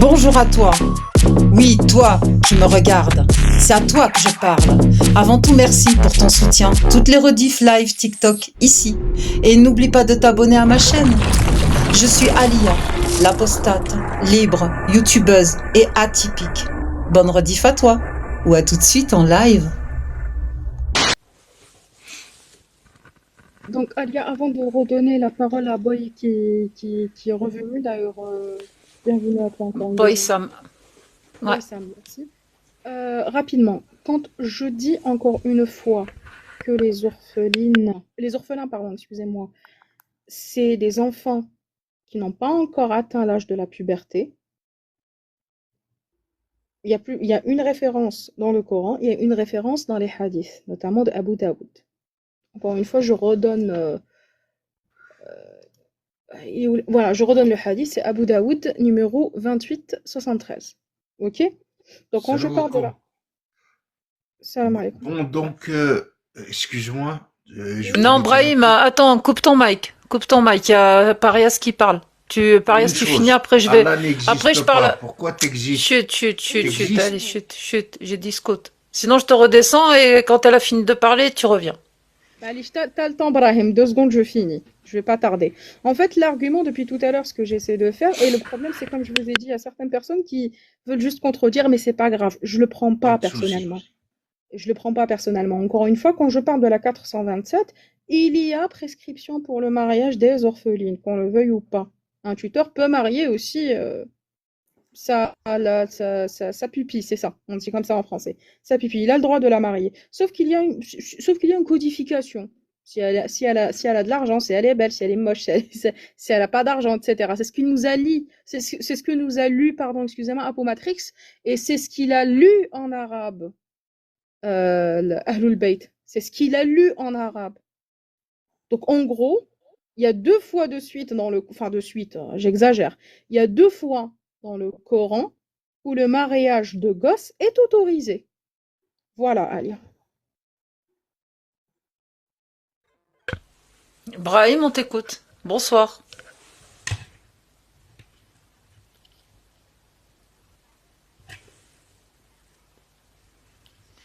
Bonjour à toi. Oui, toi qui me regardes. C'est à toi que je parle. Avant tout, merci pour ton soutien. Toutes les rediffs live TikTok ici. Et n'oublie pas de t'abonner à ma chaîne. Je suis Alia, l'apostate, libre, youtubeuse et atypique. Bonne rediff à toi. Ou à tout de suite en live. Donc, Alia, avant de redonner la parole à Boy qui est revenu, d'ailleurs, bienvenue à toi encore une Boy deuxième. Sam. Ouais. Boy Sam, merci. Rapidement, quand je dis encore une fois que les orphelins, pardon, excusez-moi, c'est des enfants qui n'ont pas encore atteint l'âge de la puberté, il y a une référence dans le Coran, il y a une référence dans les hadiths, notamment de Abu Daoud. Encore une fois, je redonne voilà, je redonne le hadith, c'est Abu Daoud, numéro 2873. Ok? Donc, quand je Salam parle de alaikum. la... Salam alaikum. Bon, donc, excuse-moi. Non, Brahim, attends, coupe ton mic. Coupe ton mic, il y a Parias qui parle. Parias, tu finis, après je vais... Allah n'existe Après je pas. parle... Pourquoi t'existes? Chut, allez, chut, j'ai dit scout. Sinon je te redescends et quand elle a fini de parler, tu reviens. Allez, t'as le temps, Brahim. 2 secondes, je finis. Je vais pas tarder. En fait, l'argument depuis tout à l'heure, ce que j'essaie de faire, et le problème, c'est comme je vous ai dit, il y a certaines personnes qui veulent juste contredire, mais c'est pas grave. Je le prends pas Pas de souci. personnellement. Je le prends pas personnellement. Encore une fois, quand je parle de la 427, il y a prescription pour le mariage des orphelines, qu'on le veuille ou pas. Un tuteur peut marier aussi sa pupille, c'est ça. On dit comme ça en français. Sa pupille, il a le droit de la marier. Sauf qu'il y a une codification. Si elle a de l'argent, si elle est belle, si elle est moche, si elle a pas d'argent, etc. C'est ce qu'il nous a lu. C'est ce que nous a lu, pardon, excusez-moi, Apomatrix, et c'est ce qu'il a lu en arabe. Ahlul Bayt. C'est ce qu'il a lu en arabe. Donc, en gros, il y a 2 fois de suite enfin, de suite, j'exagère. Il y a 2 fois dans le Coran où le mariage de gosses est autorisé. Voilà, Alia. Brahim, on t'écoute. Bonsoir.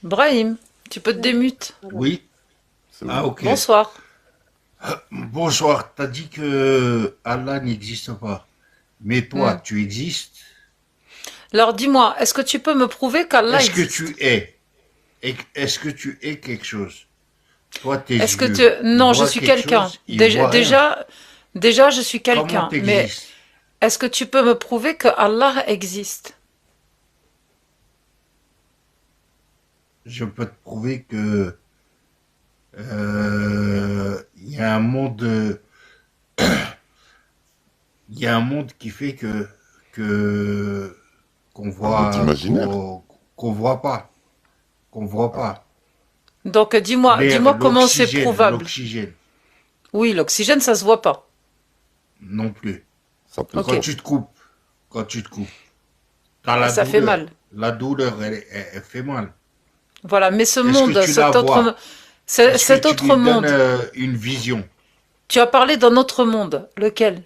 Brahim, tu peux te démute. Oui. Ah, ok. Bonsoir. Bonsoir. T'as dit que Allah n'existe pas. Mais toi, tu existes. Alors dis-moi, est-ce que tu peux me prouver qu'Allah Est-ce que existe? tu es? Est-ce que tu es quelque chose? Toi, tes Est-ce que yeux, ils Non, je voient suis quelque quelqu'un. chose, ils voient rien. Déjà, je suis Comment quelqu'un. Mais t'existes? est-ce que tu peux me prouver que Allah existe? Je peux te prouver que il y a un monde, il y a un monde qui fait que qu'on voit, imaginaire. qu'on voit pas, qu'on voit pas. Donc dis-moi L'air, comment c'est prouvable. l'oxygène, Oui, l'oxygène, ça se voit pas. non plus. Ça peut Ok. Quand tu te coupes, t'as la Ça fait douleur. mal. La douleur, elle fait mal. Voilà, mais ce Est-ce monde, que tu la vois? Est-ce cet que tu autre lui donnes monde, une vision? tu as parlé d'un autre monde. Lequel?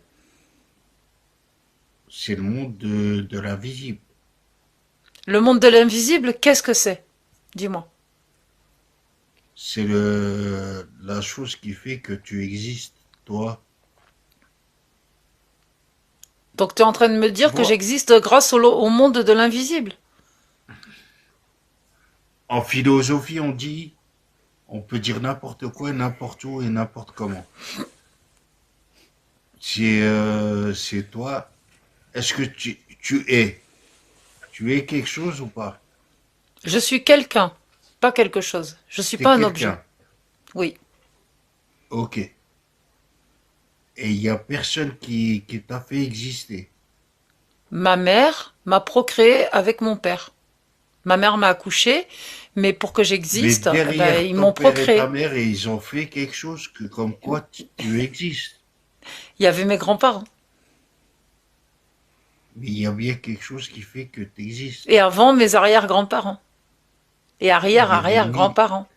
C'est le monde de l'invisible. Le monde de l'invisible, qu'est-ce que c'est? Dis-moi. C'est la chose qui fait que tu existes, toi. Donc tu es en train de me dire que Vois, j'existe grâce au monde de l'invisible. en philosophie, on peut dire n'importe quoi, n'importe où et n'importe comment. C'est toi. Est-ce que tu es quelque chose ou pas? Je suis quelqu'un, pas quelque chose. Je suis T'es pas un objet. quelqu'un. Oui. Ok. Et il n'y a personne qui t'a fait exister. Ma mère m'a procréé avec mon père. Ma mère m'a accouché, mais pour que Mais j'existe, derrière ils ton m'ont père et ta procréé. mère, ils ont fait quelque chose comme quoi tu existes. Il y avait mes grands-parents. Mais il y a bien quelque chose qui fait que tu existes. Et avant, mes arrière-grands-parents. Et Il y a arrière-arrière-grands-parents.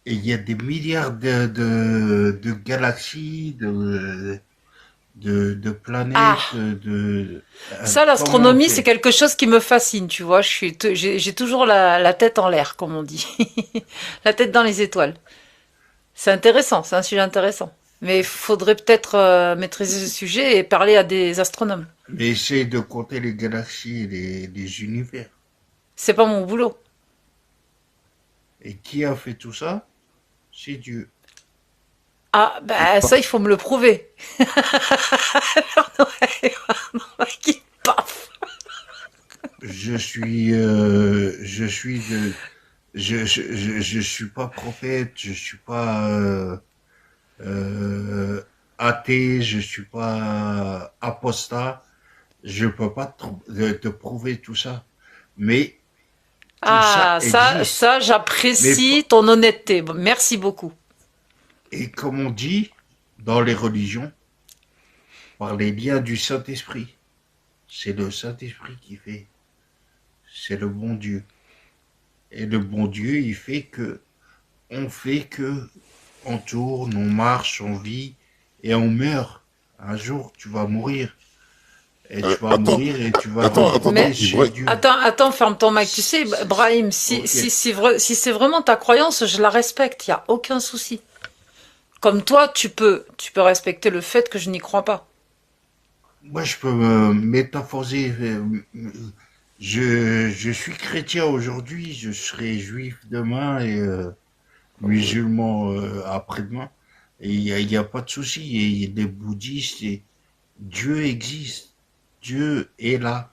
et il y a des milliards de galaxies, de Ah, planètes, ça, comment on l'astronomie, c'est fait? quelque chose qui me fascine, tu vois. J'ai toujours la tête en l'air, comme on dit. La tête dans les étoiles. C'est intéressant, c'est un sujet intéressant. Mais il faudrait peut-être maîtriser ce sujet et parler à des astronomes. Mais essaye de compter les galaxies et les univers. C'est pas mon boulot. Et qui a fait tout ça? C'est Dieu. Ah, bah ça, il faut me le prouver. Qui paf. Je suis de, je suis pas prophète, je suis pas euh, athée, je suis pas apostat. Je peux pas te prouver tout ça, mais tout ça Ah, existe. ça, Mais j'apprécie ton honnêteté. Bon, merci beaucoup. et comme on dit dans les religions, par les liens du Saint-Esprit, c'est le Saint-Esprit qui fait, c'est le bon Dieu. Et le bon Dieu, il fait que on tourne, on marche, on vit et on meurt. Un jour, tu vas mourir. Et tu vas Attends, mourir et tu vas Mais retourner chez Ibrahim. Dieu. attends, ferme ton mic. Tu sais, Brahim, Ok. si c'est vraiment ta croyance, je la respecte. Il y a aucun souci. Comme toi, tu peux respecter le fait que je n'y crois pas. Moi, je peux me métamorphoser. Je suis chrétien aujourd'hui, je serai juif demain et musulman après-demain. Et il y a pas de souci. Et il y a des bouddhistes et Dieu existe. Dieu est là.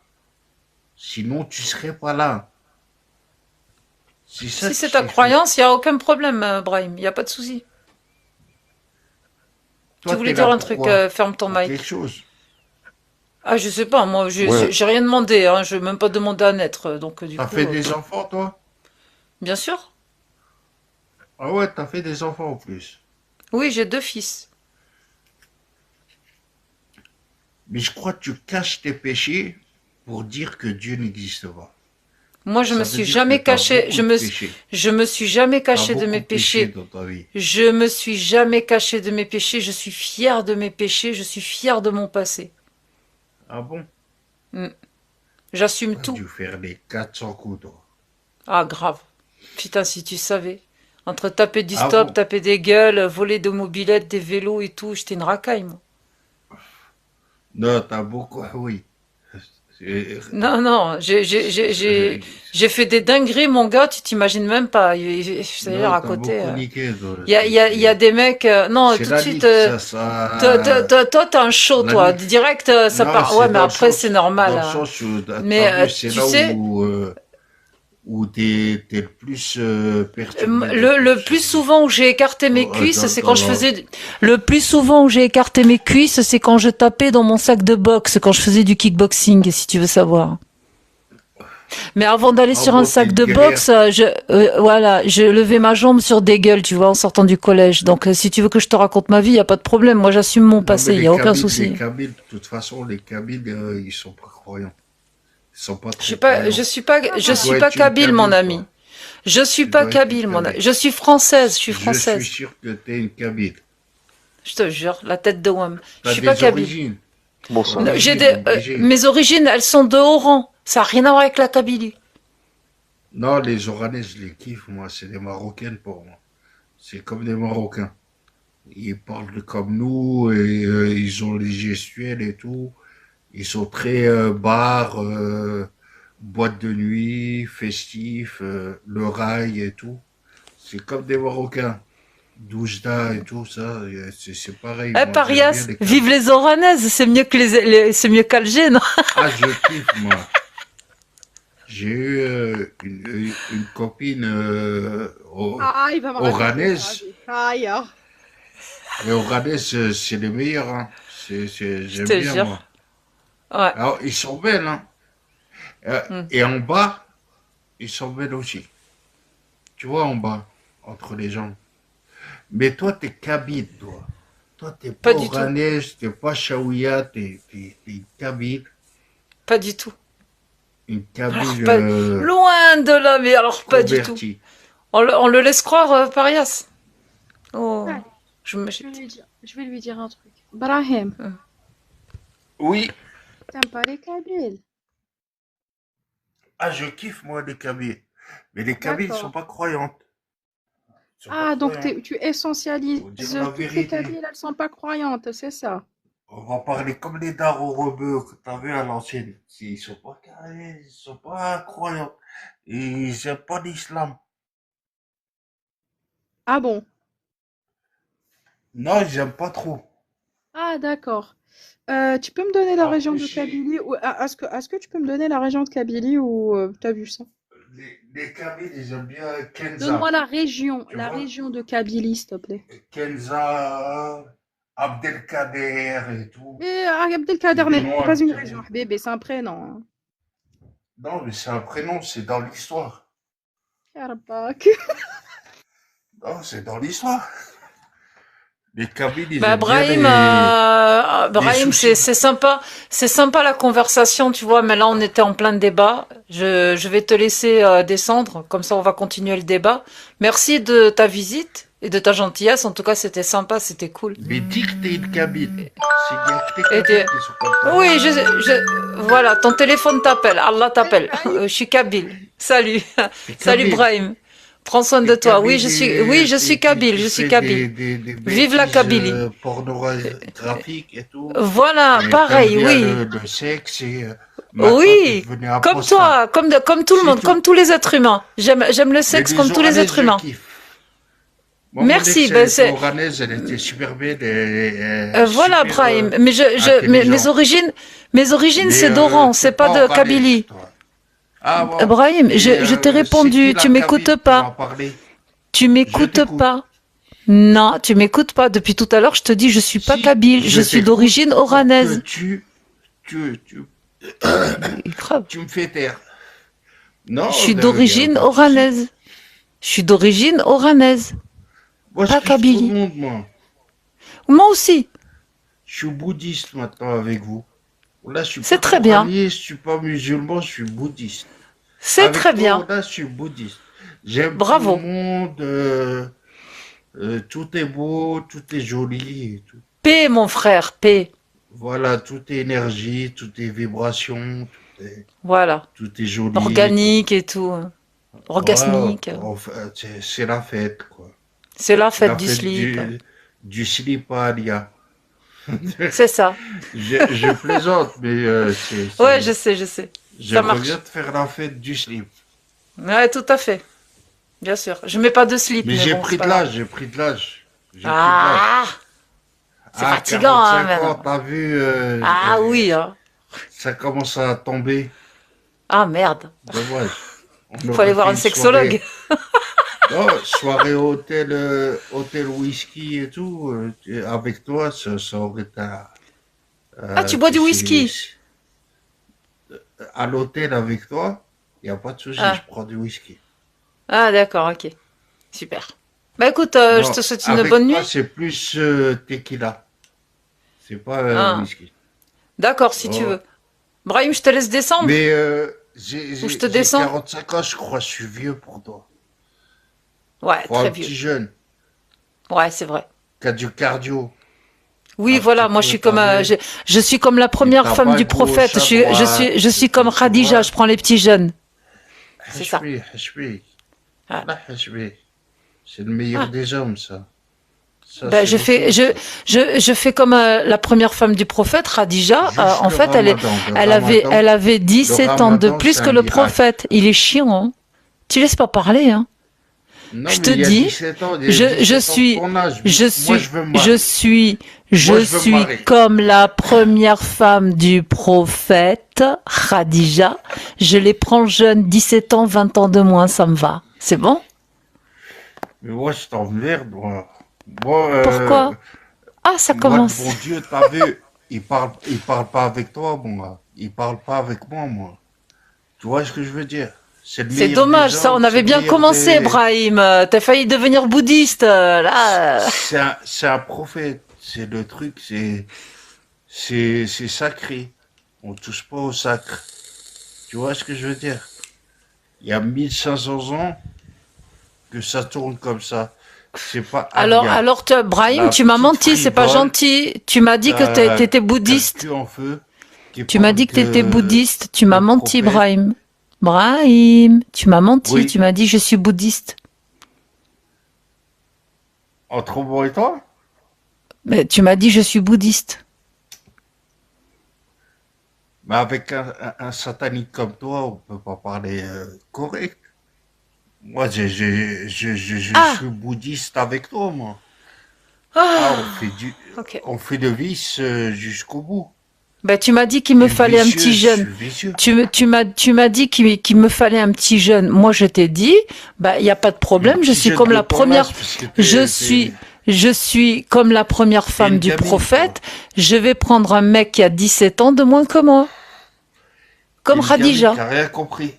Sinon, tu serais pas là. C'est ça Si c'est qui ta est fou. croyance, il n'y a aucun problème, Brahim. Il n'y a pas de souci. Tu Toi, voulais t'es dire là un truc, pourquoi? ferme ton Pour quelque mic. chose. Ah, je sais pas, moi, Ouais, j'ai rien demandé, hein. Je n'ai même pas demandé à naître. Donc, du T'as coup, fait des enfants, toi? bien sûr. Ah ouais, t'as fait des enfants en plus. Oui, j'ai 2 fils. Mais je crois que tu caches tes péchés pour dire que Dieu n'existe pas. Moi, je me Ça veut suis dire que jamais tu as caché. beaucoup de péchés. Je me suis jamais Tu as caché de beaucoup mes de péchés péchés. dans ta vie. Je me suis jamais caché de mes péchés. Je suis fier de mes péchés. Je suis fier de mon passé. Ah bon? Mm. J'assume Tu as tout. dû faire les 400 coups, toi. Ah, grave. Putain, si tu savais. Entre taper du Ah stop, bon? taper des gueules, voler des mobylettes, des vélos et tout, j'étais une racaille, moi. Non, t'as beaucoup. Ah oui. C'est- Non, non, j'ai fait des dingueries, mon gars, tu t'imagines même pas. C'est-à-dire Non, à t'as côté. beaucoup niqué, toi. Il y a des mecs. Non, C'est tout de la suite. nique, Toi, t'es un show, la toi. nique. Direct, ça Non, part. Ouais, c'est mais après, c'est normal, dans le hein. sens où, Mais t'as vu, c'est tu là sais, où t'es le plus perturbé dans tout le ce plus souvent où j'ai écarté mes cuisses, c'est quand dans je la... faisais. Le plus souvent où j'ai écarté mes cuisses, c'est quand je tapais dans mon sac de boxe, quand je faisais du kickboxing, si tu veux savoir. Mais avant d'aller Ah sur un bon, t'es sac une de guerrière. boxe, voilà, je levais ma jambe sur des gueules, tu vois, en sortant du collège. Donc, si tu veux que je te raconte ma vie, y a pas de problème. Moi, j'assume mon Non, mais passé, y a aucun souci. Les Kabyles, de toute façon, les Kabyles, ils sont pas croyants. Ils sont pas très Je croyants. suis pas, je Tu suis dois pas être une kabyle, mon Kabyle, ami. toi. Je suis Tu pas dois être une kabyle, mon ami. Kabyle. Je suis française, je suis Je suis française. sûr que t'es une Kabyle. Je te jure, la tête de Wam. Je T'as suis pas des kabyle. origines. bon ça. Non, Origines obligées. mes origines, elles sont de haut rang. Ça a rien à voir avec la Kabylie. Non, les Oranais, je les kiffe, moi. C'est des Marocaines pour moi. C'est comme des Marocains. Ils parlent comme nous et ils ont les gestuels et tout. Ils sont très bar, boîte de nuit, festif, le rail et tout. C'est comme des Marocains. Doujda et tout ça, c'est pareil. Eh, Moi, j'aime bien Parias, les vive Kabyles. les Oranaises, c'est mieux que c'est mieux qu'Alger, non? Ah, je kiffe, moi. J'ai eu une copine Ah, il va me raconter sa oranaise. vie. Aïe, ah. Les oranaises, c'est les meilleurs. Hein. Je J'aime te bien, jure. moi. Ouais. Alors, ils sont belles, hein. Hmm. Et en bas, ils sont belles aussi. Tu vois, en bas, entre les jambes. Mais toi, t'es kabyle, toi. Toi, t'es pas Pas du tout. oranaise, t'es pas chaouia, t'es une kabyle. Pas du tout. Une Alors, kabyle pas, loin de là, mais alors pas du tout. convertie. On le laisse croire, Parias. Oh, Ouais, je me, je vais lui dire un truc. Brahim, Hum. Oui. T'aimes pas les Kabyles? Ah, je kiffe, moi, les Kabyles. Mais les Kabyles, ils sont D'accord. pas croyantes. Ils sont pas Ah, donc croyantes. tu essentialises Faut dire la toutes les vérité. Kabyles, elles sont pas croyantes, c'est ça. On va parler comme les darons rebeux que t'as vu à l'ancienne. Ils sont pas carrés, ils sont pas croyants. Ils aiment pas l'islam. Ah bon? Non, ils aiment pas trop. Ah, d'accord. Tu peux me donner la En région plus, de Kabylie ou est-ce que tu peux me donner la région de Kabylie ou t'as vu ça? les Kabyles, ils aiment bien Donne-moi Kenza. la Tu vois? région de Kabylie, s'il te plaît. Kenza, Abdelkader et tout. Mais C'est Abdelkader des n'est noms pas une région, algériens. bébé, c'est un prénom, hein. Non, mais c'est un prénom, c'est dans l'histoire. Ya rabbak. Non, c'est dans l'histoire. Les Kabyles, ils Bah, aiment bien les Brahim, sushis. c'est sympa la conversation, tu vois, mais là on était en plein débat. Je vais te laisser descendre, comme ça on va continuer le débat. Merci de ta visite et de ta gentillesse. En tout cas, c'était sympa, c'était cool. Mais dis que t'es une Kabyle. C'est bien que t'es Et Kabyles qui sont comme toi. oui, voilà, ton téléphone t'appelle, Allah t'appelle. Je suis Kabyle. Salut, T'es salut Kabyle. Brahim. Prends soin T'es de toi. Kabyle Oui, et je suis Kabyle, tu je suis fais Kabyle. des Vive la bêtises Kabylie. pornographiques et tout. Voilà, Et t'aimes pareil, bien oui. le sexe et maintenant t'es Oui, devenu comme apostat. toi, comme tout le C'est monde, tout. comme tous les êtres humains. J'aime le Mais sexe les comme tous les Oranaises, êtres je humains. kiffe. Moi, mon Merci, ex, elle ben était c'est oranaise, elle était super belle et voilà, super Brahim. intelligente. Mes origines, Mais c'est d'Oran, t'es c'est pas pas de oranaise, Kabylie. toi. Ah bon. Brahim, Et je t'ai c'est qui répondu, la tu m'écoutes Kabyle qui m'a pas. parlé? Tu Je m'écoutes t'écoute. pas. Non, tu m'écoutes pas. Depuis tout à l'heure, je te dis, je suis pas Si, kabyle, je je suis t'écoute d'origine pour que oranaise. tu, tu, Grave. tu me fais taire. Je Non, suis il n'y a d'origine pas de souci. oranaise. Je suis d'origine oranaise, Moi, je pas kiffe tout le kabylie. monde, moi. Moi aussi. Je suis bouddhiste maintenant avec vous. Là, je suis C'est pas très bien. coranier, je suis pas musulman, je suis bouddhiste. C'est très Avec toi, bien. là, je suis bouddhiste. J'aime tout le Bravo. monde, tout est beau, tout est joli et tout. Paix, mon frère, paix. Voilà, tout est énergie, tout est vibration, Voilà. tout est joli et tout. Organique et tout. Ouais, Orgasmique. enfin, c'est la fête, quoi. C'est la C'est fête la du fête slip. du slip à Alia. C'est ça. Je plaisante, mais Ouais, je sais, je sais. Ça j'aimerais marche. bien te faire la fête du slip. Ouais, tout à fait. Bien sûr. Je mets pas de slip, Mais mais j'ai bon, c'est pris pas de grave. l'âge, j'ai pris de l'âge. J'ai pris de l'âge. Ah, c'est Ah, fatigant, hein, 45 ans, maintenant. t'as vu, Ah oui, hein. ça commence à tomber. Ah merde. Dommage. On Faut aller aurait voir fait un une sexologue. soirée. Non, soirée hôtel, hôtel whisky et tout. Avec toi, ça aurait été Ah, tu bois du whisky. à l'hôtel avec toi. Il n'y a pas de souci, je Ah, prends du whisky. ah d'accord, ok. Super. Bah écoute, je te Non, souhaite une avec bonne toi, nuit. c'est plus tequila. C'est pas Ah, whisky. d'accord, si tu Oh. veux. Brahim, je te laisse descendre Mais ou je te j'ai descends? 45 ans, je crois, je suis vieux pour toi. Ouais, Pour très un vieux. petit jeune Ouais, c'est vrai. qui a du cardio, Oui, un petit voilà, moi je peu, suis t'as comme vu? je suis comme la Et première t'as femme pas du de gauche prophète. à droite, Je suis comme tu Khadija, vois? je prends les petits jeunes. C'est ça. Hachmi, hachmi. Ah, Là, hachmi. C'est le meilleur ah. des hommes, ça. Ça, Ben, c'est autre chose, ça. je fais comme la première femme du prophète, Khadija. Juste En le fait, ramadan. elle avait Le 17 ans de ramadan, plus c'est que un le miracle. prophète. Il est chiant, hein. Tu laisses pas parler, hein. Non, Je mais te il y a dis, 17 ans, il y a 17 ans de ton âge. je Moi, suis, je veux me je marier. suis, Moi, je je veux me suis marier. comme la première femme du prophète, Khadija. Je les prends jeunes, 17 ans, 20 ans de moins, ça me va. C'est bon? Mais moi, je t'emmerde, moi. Moi, Pourquoi? Ah, ça moi, le commence. bon Dieu, t'as vu, il parle pas avec toi, moi. Il parle pas avec moi, moi. Tu vois ce que je veux dire? C'est le C'est meilleur dommage, des ça, hommes, on c'est avait le bien meilleur commencé, des... Brahim. T'as failli devenir bouddhiste, là. C'est un prophète. C'est le truc, c'est sacré. On touche pas au sacre. Tu vois ce que je veux dire? Il y a 1500 ans que ça tourne comme ça. C'est pas Alia. Brahim, La tu m'as petite menti, c'est pas frivole, gentil. Tu m'as dit que t'étais qui a le bouddhiste. cul en feu. qui Tu m'as parle dit que tu étais que bouddhiste. Tu m'as le menti, prophète. Brahim. Brahim, tu m'as menti. Tu Oui, m'as dit je suis bouddhiste. entre moi et toi? Mais tu m'as dit je suis bouddhiste. Mais avec un satanique comme toi, on peut pas parler correct. Moi, je Ah, suis bouddhiste avec toi, moi. Ah, ah, ok. on fait de vice jusqu'au bout. Ben, tu m'as dit qu'il me Une fallait un petit vicieuse, je jeune. suis vicieux. Tu m'as dit qu'il me fallait un petit jeune. Moi, je t'ai dit, bah, il n'y a pas de Un problème. Je petit suis jeune comme de la ton première, âge, parce que je suis, je suis comme la première t'es femme une du gamine, toi. prophète. Je vais prendre un mec qui a 17 ans de moins que moi. T'es Comme une gamine Khadija. qui a rien compris.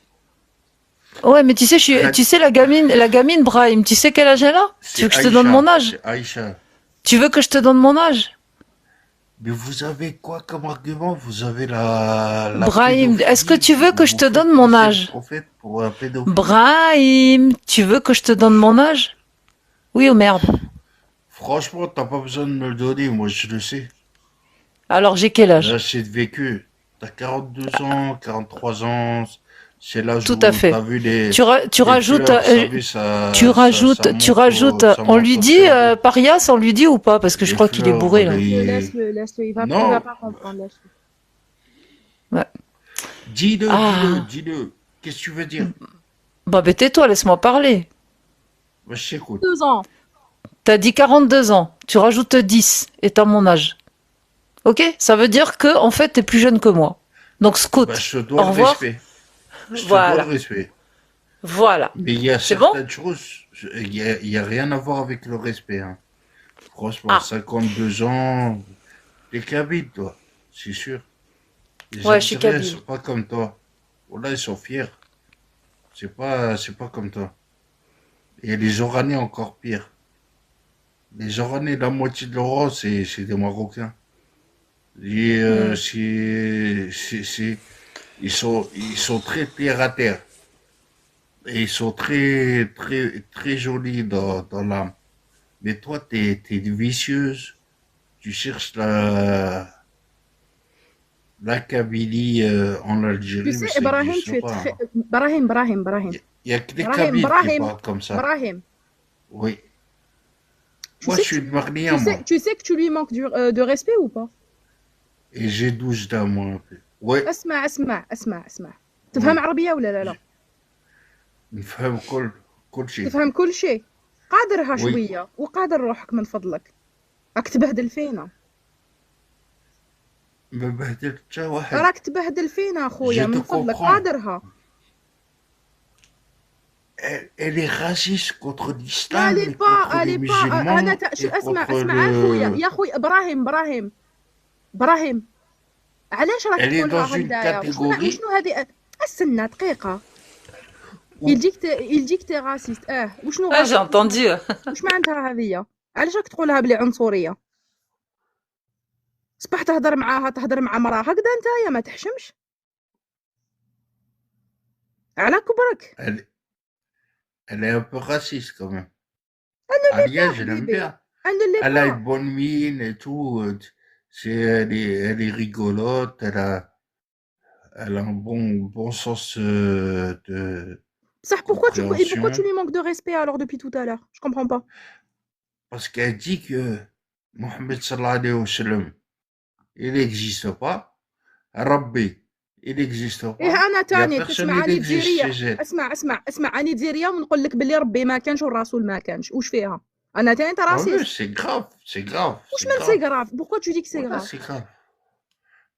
Ouais, mais tu sais, tu Khad- sais, la gamine Brahim, tu sais quel âge elle a? Tu C'est veux que je te donne mon Aïcha, âge? c'est Aïcha. Tu veux que je te donne mon âge? Mais vous avez quoi comme argument? Vous avez la Brahim, est-ce que pédophilie, tu veux que je vous te donne faites mon passer le âge? prophète pour un pédophile. Brahim, tu veux que je te donne mon âge? Oui ou merde? Franchement, t'as pas besoin de me le donner, moi je le sais. Alors j'ai quel J'ai âge? assez de vécu. T'as 42 ans, 43 ans, c'est l'âge Tout à où t'as fait. vu Tu les rajoutes, fleurs, savez, tu rajoutes. ça On monte lui au dit, cerveau. Parias, on lui dit ou pas? Parce que je Les crois qu'il est fleurs, bourré là. Laisse-le, les... laisse-le, laisse-le. Il va Non, pas comprendre, laisse-le. Ouais. dis-le, dis-le, Ah, dis-le. Qu'est-ce que tu veux dire? bah, tais-toi, laisse-moi parler. Moi, je t'écoute. 2 ans. T'as dit 42 ans. Tu rajoutes 10 et t'as mon âge. Ok? Ça veut dire que, en fait, t'es plus jeune que moi. Donc, Bah, scout. je te dois Au le revoir. respect. Je te dois le Voilà. respect. Voilà. Mais il y a C'est bon? certaines choses, il y a rien à voir avec le respect, hein. Franchement, Ah. 52 ans, t'es kabyle, toi, c'est sûr. Les Ouais, je suis Algériens, ils kabyle. sont pas comme toi. Voilà, ils sont fiers. C'est pas comme toi. Et les Oranais, encore pire. Les Oranais, la moitié de l'Oran, c'est des Marocains. Et, Hmm. ils sont très terre à terre. Et ils sont très, très, très jolis dans l'âme. Mais toi, t'es vicieuse. Tu cherches la Kabylie en Tu Algérie, mais sais, ça Ibrahim, tu n'existe es pas, très. hein. Brahim, Brahim, Brahim. Il y a que les Brahim, Kabyles qui Brahim, parlent comme ça. Brahim. Oui. Tu Moi, sais je que suis tu de lui manques, Marnia, moi. tu sais que tu lui manques de respect ou pas? Et j'ai 12 dents, moi, un peu. Oui, اسمع اسمع اسمع اسمع. تفهم oui. عربية ولا لا؟ Je- نفهم كل شيء. تفهم كل شيء. قادرها Oui. شوية وقادر روحك من فضلك. راك تبهدل فينا. ما بهدلت حتى واحد. راك تبهدل فينا Je اخويا te من فضلك comprends. قادرها. Elle est raciste contre لا l'islam لي et با contre les الي با انا musulmans شو et اسمع contre اسمع اخويا le... يا اخوي ابراهيم ابراهيم ابراهيم علاش راك Elle est dans تقولها une هكذايا؟ catégorie وشنو هذه؟ استنى دقيقة. où il dit que t'es raciste. وشنو Ah, j'ai غلط؟ entendu. وش معناتها هذيا؟ علاش راك تقولها بلي عنصرية؟ صبح تهضر معاها تهضر مع مراها هكذا نتايا ما تحشمش على كبرك. elle est un peu raciste quand même. انا اللي Alia, با je l'aime حبيبي bien. انا اللي Elle a با. une bonne mine et tout. Elle est rigolote. Elle a un bon sens de بصح pourquoi tu compréhension. lui manques de respect alors depuis tout à l'heure? Je comprends pas. Parce qu'elle dit que Mohammed sallallahu alayhi wa sallam, il n'existe pas. Rabbi, il n'existe ايه pas. انا Il n'y a تاني personne qui تسمعني existe جزيرية. chez elle. اسمع اني جزيرية ونقول لك بلي ربي ما كانش والرسول ما كانش. وش فيها؟ انا تاني انت Ah oui, راسيست. c'est grave, c'est grave, وش c'est من سي grave. غراف؟ pourquoi tu dis que c'est Voilà, grave؟ c'est grave.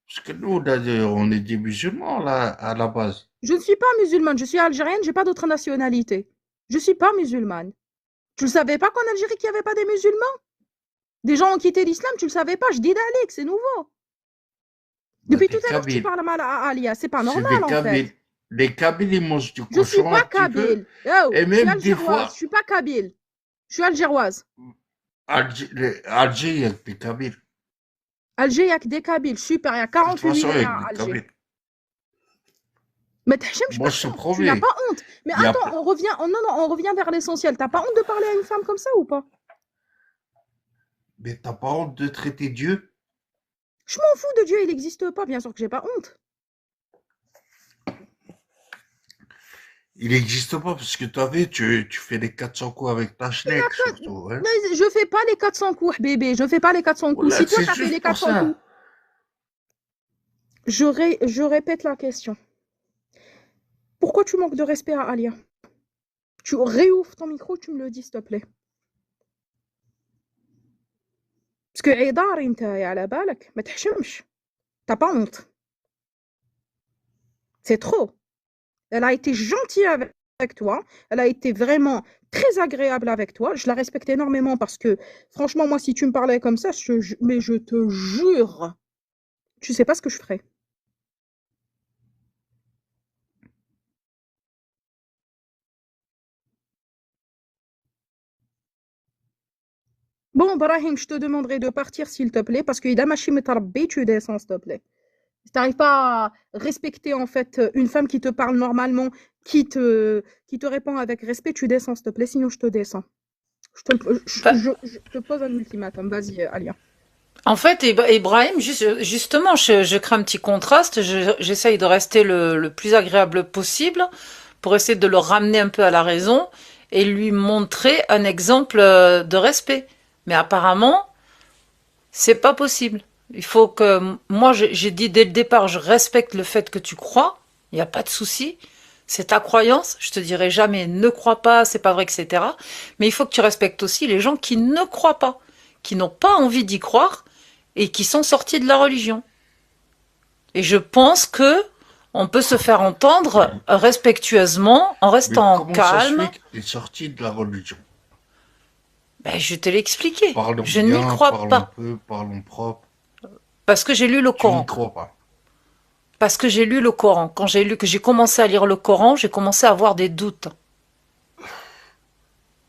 Parce que nous, on est des musulmans là, à la base. Je ne suis pas musulmane, je suis algérienne, j'ai pas d'autre nationalité. Je suis pas musulmane. Tu le savais pas qu'en Algérie qu'il y avait pas des musulmans? Des gens ont quitté l'islam, tu le savais pas? Je dis d'Alex, c'est nouveau. Bah, Depuis des tout à l'heure que tu Kabyles. parles mal à Alia, c'est pas C'est normal des en fait. Kabyles. Les Kabyles, ils mangent du Je suis cochon un pas petit peu. kabyle. Oh, Et je suis même des algéroise, fois, je suis pas kabyle. Je suis algéroise. Alger, il y a que des Kabyles. Alger, il y a que des kabyles. Super, il y a De toute 48 façon, il y millions a à que des Alger. Kabyles. Mais t'hachemش Moi, par je te contre, tu n'as promets. pas honte. Mais Il y a attends, on revient, on revient vers l'essentiel. T'as pas honte de parler à une femme comme ça ou pas? Mais t'as pas honte de traiter Dieu? Je m'en fous de Dieu, il n'existe pas, bien sûr que j'ai pas honte. Il n'existe pas parce que t'as vu, tu fais les 400 coups avec ta schneck surtout. Hein. Mais je fais pas les 400 coups, bébé, je fais pas les 400 coups. Voilà, Si toi c'est t'as fait juste les pour 400 coups, ça. je répète la question. Pourquoi tu manques de respect à Alia? Tu réouvres ton micro, tu me le dis, s'il te plaît. Parce que عدار انت على بالك ما تحشمش. T'as pas honte. C'est trop. Elle a été gentille avec toi. Elle a été vraiment très agréable avec toi. Je la respecte énormément parce que, franchement, moi, si tu me parlais comme ça, mais je te jure, tu sais pas ce que je ferais. Bon, Brahim, je te demanderai de partir, s'il te plaît, parce que Idamashi Metarbi, tu descends, s'il te plaît. Si t'arrives pas à respecter, en fait, une femme qui te parle normalement, qui te répond avec respect, tu descends, s'il te plaît, sinon je te descends. Bah, Je te pose un ultimatum. Vas-y, Alia. en fait, Ibrahim, justement, je crée un petit contraste. J'essaye de rester le plus agréable possible pour essayer de le ramener un peu à la raison et lui montrer un exemple de respect. Mais apparemment, c'est pas possible. Il faut que moi, j'ai dit dès le départ, je respecte le fait que tu crois. Il n'y a pas de souci. C'est ta croyance. Je te dirai jamais ne crois pas, c'est pas vrai, etc. Mais il faut que tu respectes aussi les gens qui ne croient pas, qui n'ont pas envie d'y croire et qui sont sortis de la religion. Et je pense que on peut se faire entendre respectueusement, en Mais restant comment ça se calme. fait que t'es sorti de la religion? Ben, je te l'ai expliqué. Parlons Je n'y bien, crois parlons pas. peu, parlons propre. Parce que j'ai lu le Tu n'y Coran. crois pas. Parce que j'ai lu le Coran. Quand que j'ai commencé à lire le Coran, j'ai commencé à avoir des doutes.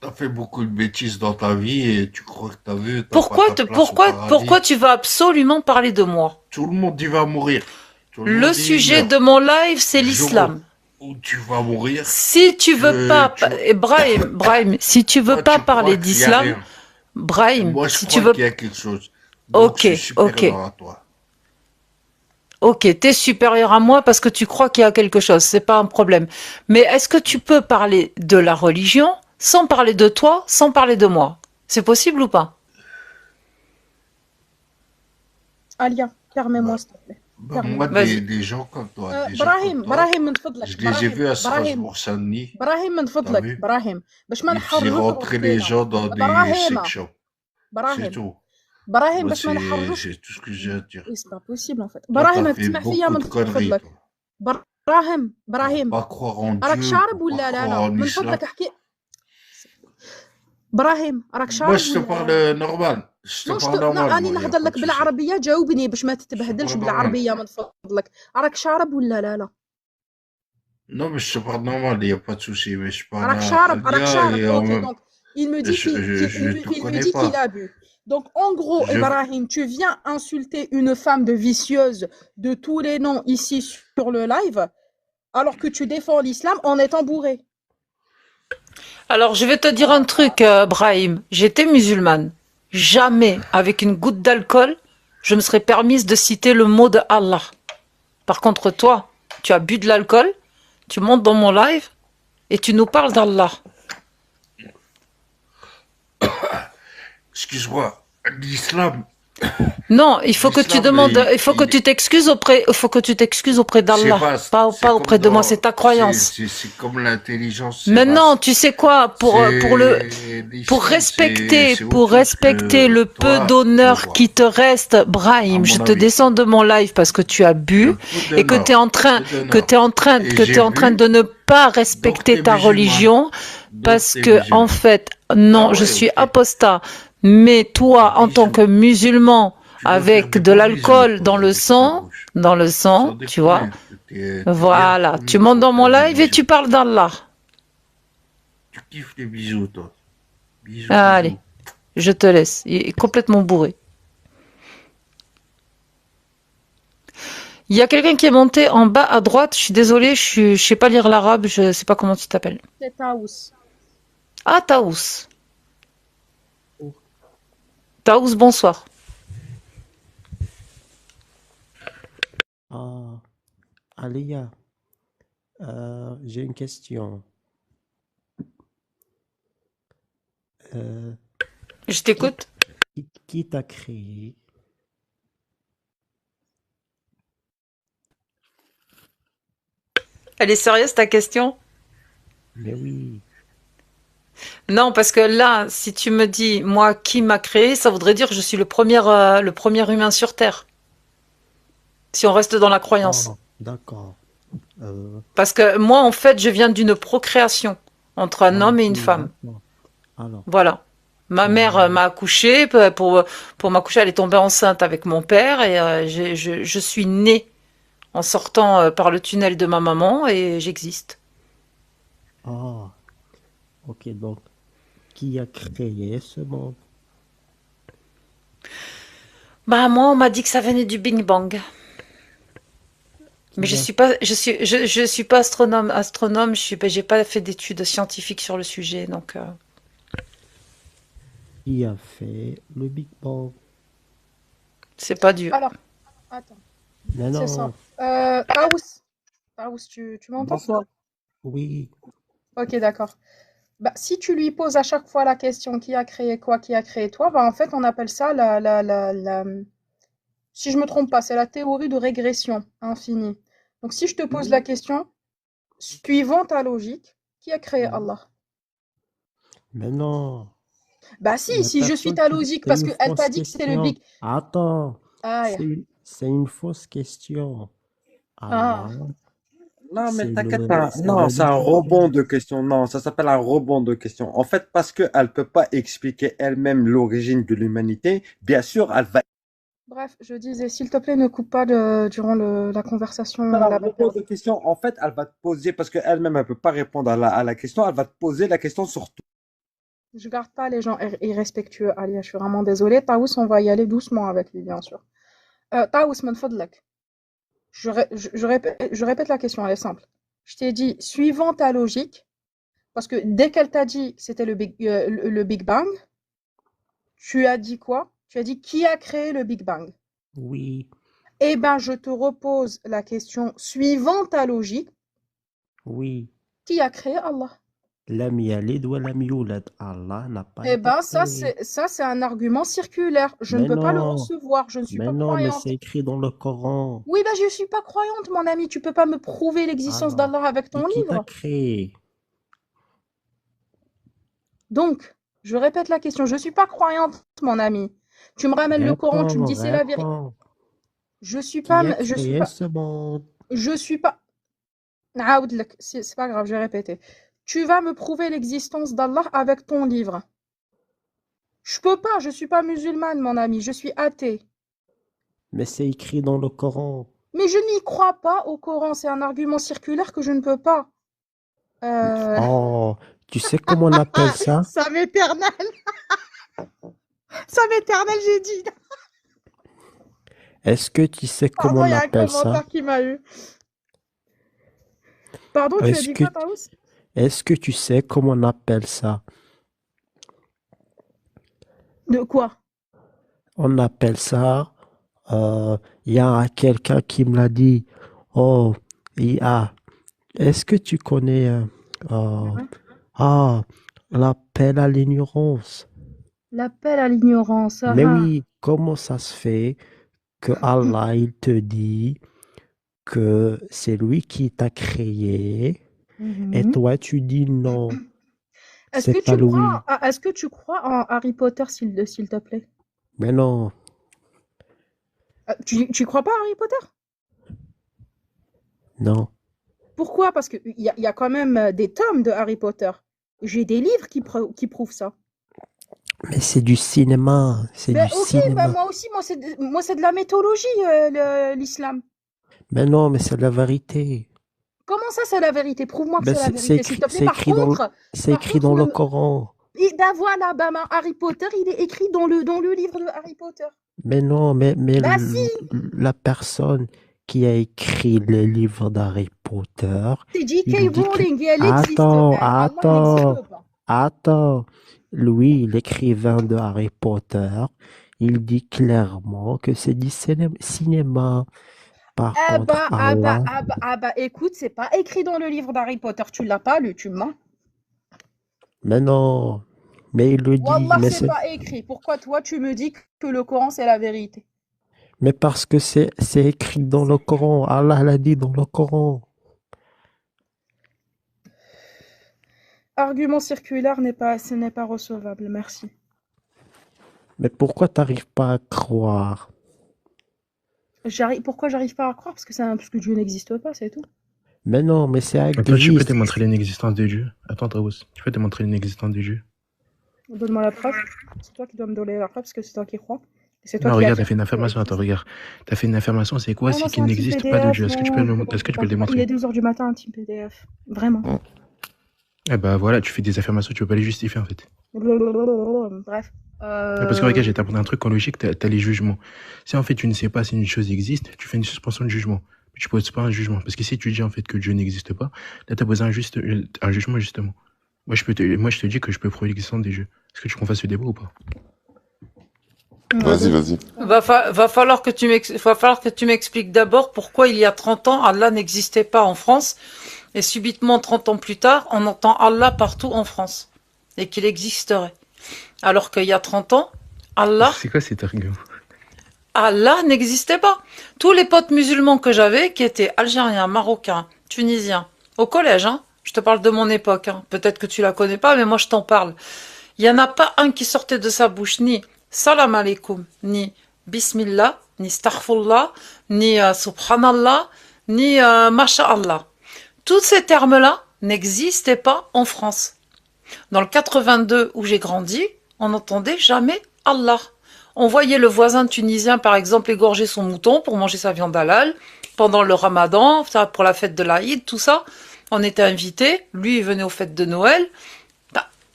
T'as fait beaucoup de bêtises dans ta vie et tu crois que t'as vu, t'as pas ta place au Pourquoi paradis. tu vas absolument parler de moi? Tout le monde y va mourir. Tout le Le monde y sujet meurt. de mon live, c'est Le jour l'islam. où tu vas mourir, Si tu veux pas, tu, Brahim, si tu veux toi, pas tu crois parler qu'il y a d'islam, rien. Et Brahim, moi, je si tu crois veux, qu'il y a quelque chose. Donc, je ok, suis ok, supérieur à toi. ok, t'es supérieur à moi parce que tu crois qu'il y a quelque chose, c'est pas un problème. Mais est-ce que tu peux parler de la religion sans parler de toi, sans parler de moi? C'est possible ou pas? Alia, permets-moi, Bah, s'il te plaît. moi, Permets-moi. Vas-y. des gens comme toi, des gens comme براهيم toi, براهيم من فضلك je les ai براهيم vus à براهيم Strasbourg-Saint-Denis, براهيم من t'as فضلك vu? براهيم باش ما Ils faisaient نحرجوش rentrer les وسطينا gens dans des براهيم sex shops. C'est براهيم tout. براهيم Moi, باش ما نحرجوش c'est tout ce que j'ai à dire. إيه سي با بوسيبل ان فيت Toi, t'as براهيم fait تسمع فيا beaucoup من de conneries, فضلك toi. براهيم Pour براهيم pas croire en راك Dieu, شارب pour pas ولا لا croire لا en من islam. فضلك احكي براهيم راك Moi, شارب je te ولا لا لا parle normal. Je te نو parle normal, راني moi, y a نهضر pas لك de souci. بالعربيه جاوبني باش ما Je te تتبهدلش parle normal. بالعربيه من فضلك راك شارب ولا لا لا Non, mais je te parle normal, y a pas de souci. Mais je parle راك à شارب راك Alia شارب et en ok même... donc il me dit Je te il me connais dit qu'il pas. a bu donc en gros Je... Ibrahim tu viens insulter une femme de vicieuse de tous les noms ici sur le live alors que tu défends l'islam en étant bourré. Alors, je vais te dire un truc, Brahim. J'étais musulmane. Jamais, avec une goutte d'alcool, je me serais permise de citer le mot de Allah. Par contre, toi, tu as bu de l'alcool, tu montes dans mon live et tu nous parles d'Allah. Excuse-moi, l'islam, Non, il faut que tu l'islam, demandes, il faut que tu t'excuses auprès, il faut que tu t'excuses auprès c'est d'Allah, vaste. pas C'est comme auprès de moi, dans... c'est ta croyance. C'est comme l'intelligence, c'est Maintenant, vaste. tu sais quoi, pour respecter, C'est autre chose le que peu toi, d'honneur moi, qui te reste, à Brahim, je mon te avis. descends de mon live parce que tu as bu Un peu et que d'honneur. t'es en train, Peu d'honneur. Et que j'ai t'es en train bu, de ne pas donc respecter t'es ta musulmane. religion Donc parce t'es que, en musulmane. fait, Ah non, je ouais, suis ok. apostat. Mais toi, en tant Bisous. que musulman, Tu dois faire avec des de gros bisous, l'alcool toi, avec ta bouche. dans le Sans sang, tu vois, déconner. T'es bien voilà, tu promis montes pour dans mon faire des live et bisous. tu parles d'Allah. Tu kiffes les bisous, toi. Bisous, Allez, bisous. je te laisse. Il est complètement bourré. Il y a quelqu'un qui est monté en bas à droite. Je suis désolée, je sais pas lire l'arabe. Je sais pas comment tu t'appelles. C'est Taous. Ah, Taous. Taous, bonsoir. Alia, j'ai une question. Euh, Je qui, t'écoute. qui t'a créé? Elle est sérieuse ta question? Mais oui. Non, parce que là, si tu me dis, moi, qui m'a créé, ça voudrait dire que je suis le premier humain sur Terre, si on reste dans la croyance. Oh, d'accord. Euh, Parce que moi, en fait, je viens d'une procréation entre un ah, homme et une oui, femme. d'accord. Alors, Voilà. Ma mère euh, m'a accouché, pour m'accoucher, elle est tombée enceinte avec mon père et je suis née en sortant par le tunnel de ma maman et j'existe. ah, ok, donc, qui a créé ce monde? Bah moi, on m'a dit que ça venait du Big Bang. Mais Qui a, je suis pas astronome, j'ai pas fait d'études scientifiques sur le sujet, donc qui a fait le Big Bang? c'est pas dur. Alors, attends, Mais c'est non, simple. Taous, Taous, tu m'entends? Bonsoir. oui, Ok, d'accord. Bah, si tu lui poses à chaque fois la question qui a créé quoi, qui a créé toi, bah, en fait, on appelle ça si je me trompe pas, c'est la théorie de régression infinie. Donc, si je te pose la question, suivant ta logique, qui a créé mhm. Allah? Mais non, Bah si, il y a si je suis personne ta qui... logique, C'est parce une qu'elle fausse t'a dit que c'était le question. big. Attends, Ah, yeah. c'est une fausse question. Ah. Allah, Non, mais c'est t'inquiète pas. c'est Non, la c'est un lumière. rebond de questions. Non, ça s'appelle un rebond de questions. En fait, parce qu'elle peut pas expliquer elle-même l'origine de l'humanité, bien sûr, elle va Bref, je disais, s'il te plaît, ne coupe pas durant la conversation, faire on un la va rebond perdre. de questions. En fait, elle va te poser, parce qu'elle-même, elle peut pas répondre à la question, elle va te poser la question sur tout. Je garde pas les gens irrespectueux, Alia, je suis vraiment désolée. Taous, on va y aller doucement avec lui, bien sûr. Taous, من فضلك. Je répète la question, elle est simple. Je t'ai dit, suivant ta logique, parce que dès qu'elle t'a dit que c'était le Big Bang, tu as dit quoi? Tu as dit qui a créé le Big Bang? Oui, Eh ben, je te repose la question suivant ta logique, oui. qui a créé Allah? Lam yalid wa lam yulad. Allah n'a pas Eh été ben, créé. ça, c'est un argument circulaire. Je ne peux pas le recevoir. Je ne suis pas Mais c'est croyante. écrit dans le Coran. Oui, ben, je ne suis pas croyante, mon ami. Tu peux pas me prouver l'existence Alors, d'Allah avec ton qui t'a livre. créé? Donc, je répète la question. Je ne suis pas croyante, mon ami. Tu me ramènes le Coran, tu me dis c'est la vérité. Réponds. Je suis Qui pas, a créé ce monde? je suis pas. Aoudlek, c'est pas grave, je vais répéter. Tu vas me prouver l'existence d'Allah avec ton livre. Je peux pas, je suis pas musulmane, mon ami. Je suis athée. Mais c'est écrit dans le Coran. Mais je n'y crois pas au Coran. C'est un argument circulaire que je ne peux pas. Euh... Oh, tu sais comment on appelle ça? Ça m'éternel. Ça m'éternel, j'ai dit. Est-ce que tu sais comment Pardon, il on y a un appelle ça? commentaire qui m'a eu. Pardon, tu as Est-ce dit que, quoi, Taous? est-ce que tu sais comment on appelle ça? De quoi? On appelle ça, il y a quelqu'un qui me l'a dit. Oh, est-ce que tu connais, euh, Ouais. ah, l'appel à l'ignorance? L'appel à l'ignorance. Mais Ah. oui, comment ça se fait que Allah, il te dit que c'est lui qui t'a créé et Mhm. toi, tu dis non, Est-ce c'est que pas tu lui. crois, est-ce que tu crois en Harry Potter, s'il te plaît? Mais non, Tu crois pas à Harry Potter? non. Pourquoi? Parce qu'il y a quand même des tomes de Harry Potter. J'ai des livres qui prouvent ça. Mais c'est du cinéma, c'est Ben du ok, ben cinéma. moi aussi, moi c'est de la mythologie, l'islam. Mais non, mais c'est la vérité. Comment ça, c'est la vérité? Prouve-moi que Ben c'est la vérité, s'il te plaît. c'est écrit dans le Coran. Ben voilà, ben, Harry Potter, il est écrit dans le livre de Harry Potter. Mais non, Bah si, la personne qui a écrit le livre d'Harry Potter, c'est il J.K. dit que... Rowling et elle existe, ben. Allah, il n'existe pas. Attends. Lui, l'écrivain de Harry Potter, il dit clairement que c'est du cinéma. Par Ah contre, bah, Allah, écoute, c'est pas écrit dans le livre d'Harry Potter, tu l'as pas lu, tu mens. mais non, mais il le dit, Wallah, c'est pas écrit. Pourquoi toi, tu me dis que le Coran, c'est la vérité? mais parce que c'est écrit dans le Coran. Allah l'a dit dans le Coran. Argument circulaire ce n'est pas recevable, merci. Mais pourquoi t'arrives pas à croire? Pourquoi j'arrive pas à croire? Parce que Dieu n'existe pas, c'est tout. Mais non, mais c'est Attends, tu peux existe. démontrer l'inexistence de Dieu? Attends, Taous, tu peux démontrer l'inexistence de Dieu? Donne-moi la preuve. C'est toi qui dois me donner la preuve parce que c'est toi qui crois. Et c'est toi Non, qui regarde, t'as affirme fait une que Dieu affirmation. Attends, existe. regarde. T'as fait une affirmation, c'est quoi? Non, C'est non, c'est qu'il un team n'existe pas de PDF. Dieu. Est-ce que tu peux Non, est-ce que tu peux le il démontrer? est 2h du matin, un team PDF. Vraiment. Eh bah voilà, tu fais des affirmations, tu peux pas les justifier en fait. Bref. Parce que regarde, j'ai t'apprendre un truc en logique, t'as les jugements. Si en fait tu ne sais pas si une chose existe, tu fais une suspension de jugement. Tu poses pas un jugement. Parce que si tu dis en fait que Dieu n'existe pas, là t'as posé un jugement justement. Moi je te dis que je peux prouver l'existence des jeux. Est-ce que tu qu'on fasse ce débat ou pas? Vas-y. Va falloir que tu m'expliques d'abord pourquoi il y a 30 ans, Allah n'existait pas en France, et subitement 30 ans plus tard, on entend Allah partout en France, et qu'il existerait. Alors qu'il y a 30 ans, C'est quoi cet argument? Allah n'existait pas. Tous les potes musulmans que j'avais, qui étaient algériens, marocains, tunisiens, au collège, hein, je te parle de mon époque, hein, peut-être que tu la connais pas, mais moi je t'en parle. Il y en a pas un qui sortait de sa bouche ni salam alaikum, ni bismillah, ni astaghfirullah, ni subhanallah, ni masha'Allah. Tous ces termes-là n'existaient pas en France. Dans le 82 où j'ai grandi, on n'entendait jamais Allah. On voyait le voisin tunisien, par exemple, égorger son mouton pour manger sa viande halal pendant le ramadan, ça, pour la fête de l'Aïd, tout ça. On était invités, lui il venait aux fêtes de Noël.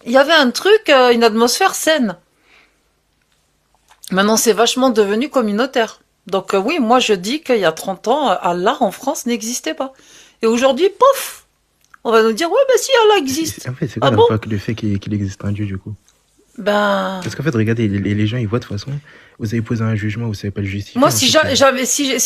Il y avait un truc, une atmosphère saine. Maintenant, c'est vachement devenu communautaire. Donc oui, moi je dis qu'il y a 30 ans, Allah en France n'existait pas. Et aujourd'hui, pouf, on va nous dire, ouais, bah si, Allah existe. En fait, c'est quoi Ah bon? l'impact du fait qu'il existe un Dieu du coup? Ben... Parce qu'en fait, regardez, les gens ils voient de toute façon, vous avez posé un jugement, vous savez pas le justifier. Moi, en si fait,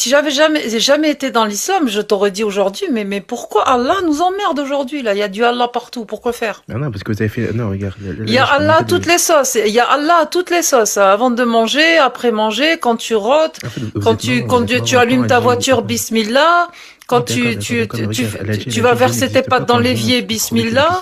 j'avais jamais été dans l'islam, je t'aurais dit aujourd'hui, mais pourquoi Allah nous emmerde aujourd'hui, là? Il y a du Allah partout, pourquoi faire? Non, parce que vous avez fait. Non, regarde. Il y a Allah à toutes les sauces. Il y a Allah à toutes les sauces. Avant de manger, après manger, quand tu rôtes, quand tu allumes ta voiture, bismillah. Quand tu vas verser tes pattes dans l'évier, bismillah.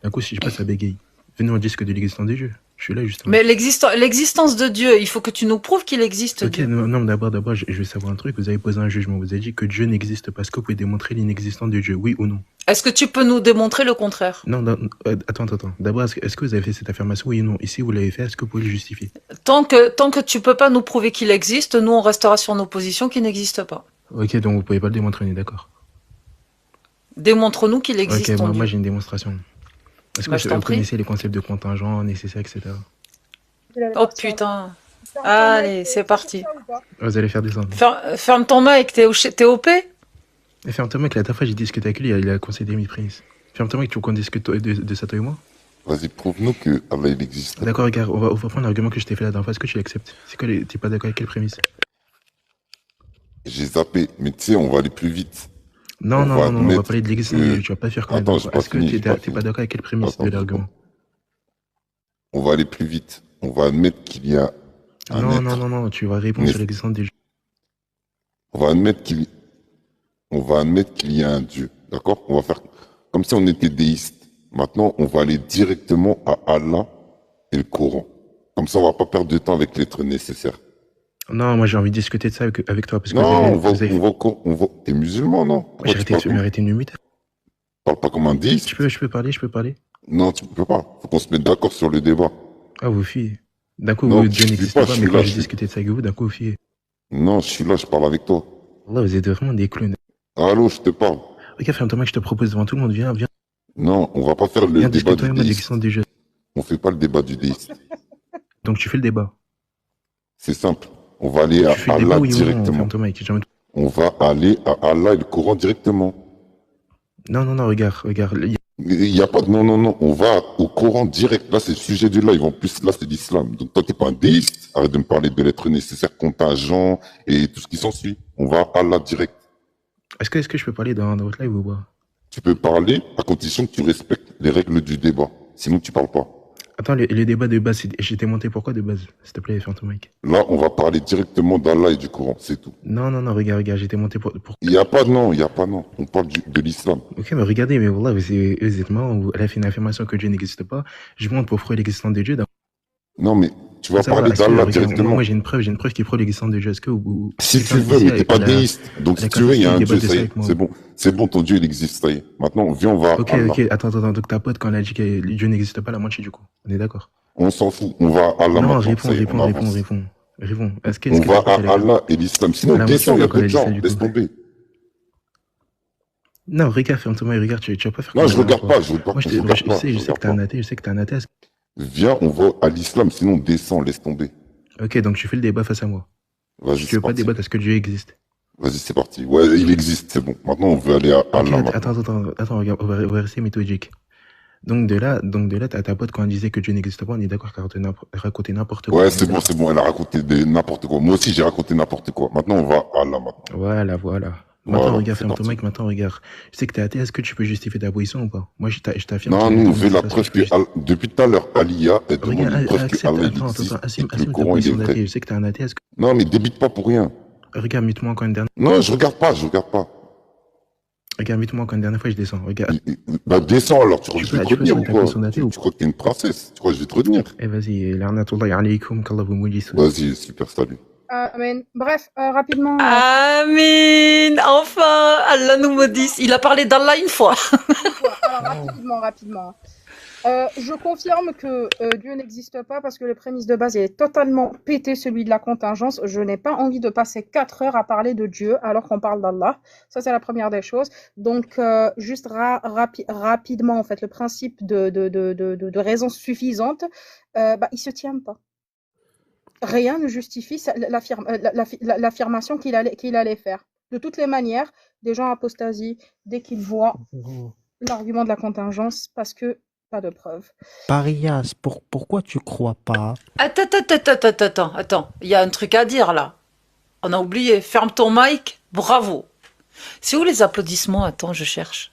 D'un coup, si je passe à bégaye, venez on disque de l'existence des jeux. Je suis là justement. Mais l'existence de Dieu, il faut que tu nous prouves qu'il existe. Ok, Dieu. non, d'abord, je vais savoir un truc. Vous avez posé un jugement. Vous avez dit que Dieu n'existe pas. Est-ce que vous pouvez démontrer l'inexistence de Dieu, oui ou non? Est-ce que tu peux nous démontrer le contraire? Non, attends. D'abord, est-ce que vous avez fait cette affirmation, oui ou non? Ici, vous l'avez fait. Est-ce que vous pouvez le justifier? Tant que tu peux pas nous prouver qu'il existe, nous on restera sur nos positions qu'il n'existe pas. Ok, donc vous pouvez pas le démontrer, on est d'accord. Démontre-nous qu'il existe. Ok, ton moi Dieu. j'ai une démonstration. Est-ce que Bah, je t'en vous prie. connaissez les concepts de contingent, nécessaire, etc. Oh putain. Allez, c'est parti. Vous allez faire descendre. Ferme ton mic, t'es OP? Et ferme-toi, mec, la dernière fois j'ai discuté avec lui, il a concédé mes prises. Ferme-toi, mec, tu veux qu'on discute de ça, toi et moi? Vas-y, prouve-nous que Allah il existe. D'accord, regarde, on va prendre l'argument que je t'ai fait la dernière fois. Est-ce que tu l'acceptes? C'est quoi, t'es pas d'accord avec quelle prémisse? J'ai zappé, mais tu sais, on va aller plus vite. Non, On va on va admettre parler de l'existence de que- Dieu, tu vas pas faire comme Attends, la j'ai dernière pas fois. Est-ce que fini, j'ai pas t'es pas fini. d'accord avec quelle prémisse de Attends, l'argument? On va aller plus vite. On va admettre qu'il y a un être. Non, tu vas répondre Mais- sur l'existence des Dieu. On va admettre qu'il y a un Dieu. D'accord? On va faire comme si on était déiste. Maintenant, on va aller directement à Allah et le Coran. Comme ça, on va pas perdre de temps avec l'être nécessaire. Non, moi j'ai envie de discuter de ça avec toi. Parce que Non, vous avez- T'es musulman, non? Pourquoi tu parles Arrêtez une minute. pas comme un déiste? Je peux parler. Non, tu peux pas. Faut qu'on se mette d'accord sur le débat. Ah, vous fuyez. D'un coup, Non, Dieu je n'existe suis pas, pas, je mais suis quand là, j'ai je suis- discuté de ça avec vous, d'un coup, vous fuyez. Non, je suis là, je parle avec toi. Là, vous êtes vraiment des clowns. Allô, je te parle. Regarde, ferme-toi, mec, je te propose devant tout le monde, viens. Non, on va pas faire le Viens débat discuter toi et du moi de déiste. l'existence des jeux. On fait pas le débat du déiste. Donc tu fais le débat. C'est simple. On va aller à Tu fais le débat, Allah oui ou non? directement. Ferme-toi, mec. J'ai envie de- On va aller à Allah et le Coran directement. Non, regarde. Il n'y a pas de non, non, non. On va au Coran direct. Là, c'est le sujet du live. En plus, là, c'est l'islam. Donc, toi, t'es pas un déiste. Arrête de me parler de l'être nécessaire, contingent et tout ce qui s'ensuit. On va à Allah direct. Est-ce que je peux parler dans votre live ou pas? Tu peux parler à condition que tu respectes les règles du débat. Sinon, tu parles pas. Attends, le débat de base, j'étais monté pourquoi de base? S'il te plaît, ferme ton mic. Là, on va parler directement d'Allah et du Coran. C'est tout. Non, non, non, regarde, j'étais monté pour... Il n'y a pas de non, il n'y a pas non. On parle de l'islam. Ok, mais regardez, mais voilà, vous êtes marrant, elle a fait une affirmation que Dieu n'existe pas. Je montre pour prouver l'existence de Dieu. Non, mais tu vas Ça va, parler est-ce que, d'Allah regarde, directement. moi j'ai une preuve qui prouve l'existence de Dieu. Est-ce que Si tu quelqu'un veux, d'ici mais t'es pas elle a- déiste. Donc, elle a si tu veux, il y a un capacité de Dieu, débattre ça y avec est. moi. C'est bon. C'est bon, ton Dieu, il existe, ça y est. Maintenant, viens, on va Ok, à Allah. ok, attends, donc ta pote, quand elle a dit que Dieu n'existe pas, la moitié du coup. On est d'accord? On s'en fout. On va à Allah Non, maintenant, ça y est, on avance. réponds. Est-ce On que va ta pote, elle à a... Allah et l'islam. Sinon, La descends, il y a moitié, d'autres d'accord, gens. elle a dit ça, Laisse du coup. tomber. Non, regarde, ferme-toi, regarde, tu vas pas faire Non, comme je la dernière regarde fois. pas, je regarde Moi, pas, je regarde pas, je sais je que regarde t'es un pas. athée, je sais que t'es un athée. Viens, on va à l'islam, sinon descends, laisse tomber. Ok, donc tu fais le débat face à moi. Vas-y, Tu c'est veux pas parti. débattre, est-ce que Dieu existe? Vas-y, c'est parti. Ouais, il existe, c'est bon. Maintenant, on veut aller à Ok, Allah maintenant. attends, regarde, on va rester méthodique. Donc de là, ta pote, quand elle disait que Dieu n'existe pas, on est d'accord qu'elle racontait n'importe quoi. Ouais, On est c'est bon, d'accord. c'est bon. Elle a raconté n'importe quoi. Moi aussi, j'ai raconté n'importe quoi. Maintenant, on va à Allah maintenant. Voilà. Maintenant, Voilà, regarde, c'est ferme ton parti. mic, maintenant, regarde. Je sais que t'es athée, est-ce que tu peux justifier ta position ou pas? Moi, je t'affirme Non, que nous, on Dieu veut la n'existe pas, est-ce que preuve tu peux que depuis tout à l'heure, Aliyah, elle demande Regarde, une preuve que accepte, Allah, il attends, existe et que assume le ta Coran, il est position vrai. d'athée. Je sais que t'es un athée, est-ce que... Non, mais débite pas pour rien. Regarde, mute-moi encore une dernière... Non, je regarde pas, je regarde pas. Regarde, mute-moi encore une dernière fois, je descends. Regarde. Bah, descends alors, tu crois que je vais te Tu peux retenir ou souhaiter ta quoi? position d'athée ou Tu crois que t'es une princesse? Tu crois que je vais te retenir? Eh, vas-y, la'natullahi alaykum, qu'Allah vous maudisse. Vas-y, super, salut. Amen. Bref, rapidement. Amin. Enfin, Allah nous maudisse. Il a parlé d'Allah une fois. Alors, rapidement. Je confirme que Dieu n'existe pas parce que le prémisse de base est totalement pété, celui de la contingence. Je n'ai pas envie de passer 4 heures à parler de Dieu alors qu'on parle d'Allah. Ça, c'est la première des choses. Donc, juste rapidement, en fait, le principe de raison suffisante, il se tient pas. Rien ne justifie l'affirmation qu'il allait faire. De toutes les manières, des gens apostasient dès qu'ils voient l'argument de la contingence parce que pas de preuves. Parias, pourquoi tu crois pas? Attends. Il y a un truc à dire là. On a oublié. Ferme ton mic. Bravo. C'est où les applaudissements? Attends, je cherche.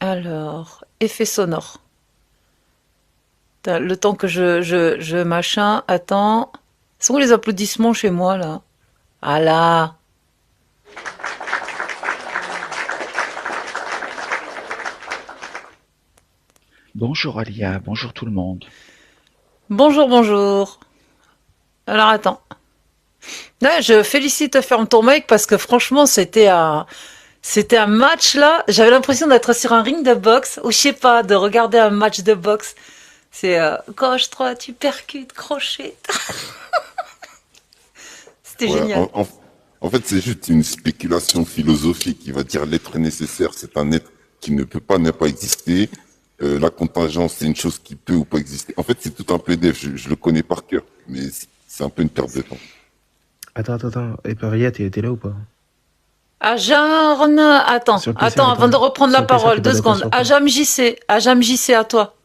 Alors, effet sonore. Le temps que je machin. Attends. C'est où les applaudissements chez moi là? Ah là. Bonjour Alia, bonjour tout le monde. Bonjour. Alors attends. Là, je félicite Ferme ton mic parce que franchement, c'était un match là. J'avais l'impression d'être sur un ring de boxe ou je sais pas, de regarder un match de boxe. C'est gauche, droite, tu percutes, crochet. C'était Ouais, génial. en fait, c'est juste une spéculation philosophique qui va dire l'être nécessaire, c'est un être qui ne peut pas ne pas exister. La contingence, c'est une chose qui peut ou pas exister. En fait, c'est tout un PDF, je le connais par cœur, mais c'est un peu une perte de temps. Attends. Et Paria, t'es là ou pas? Attends, Sur le PC, avant de reprendre la Sur le PC, parole, t'es 2 pas d'accord secondes. sur quoi? Ajam JC, à toi.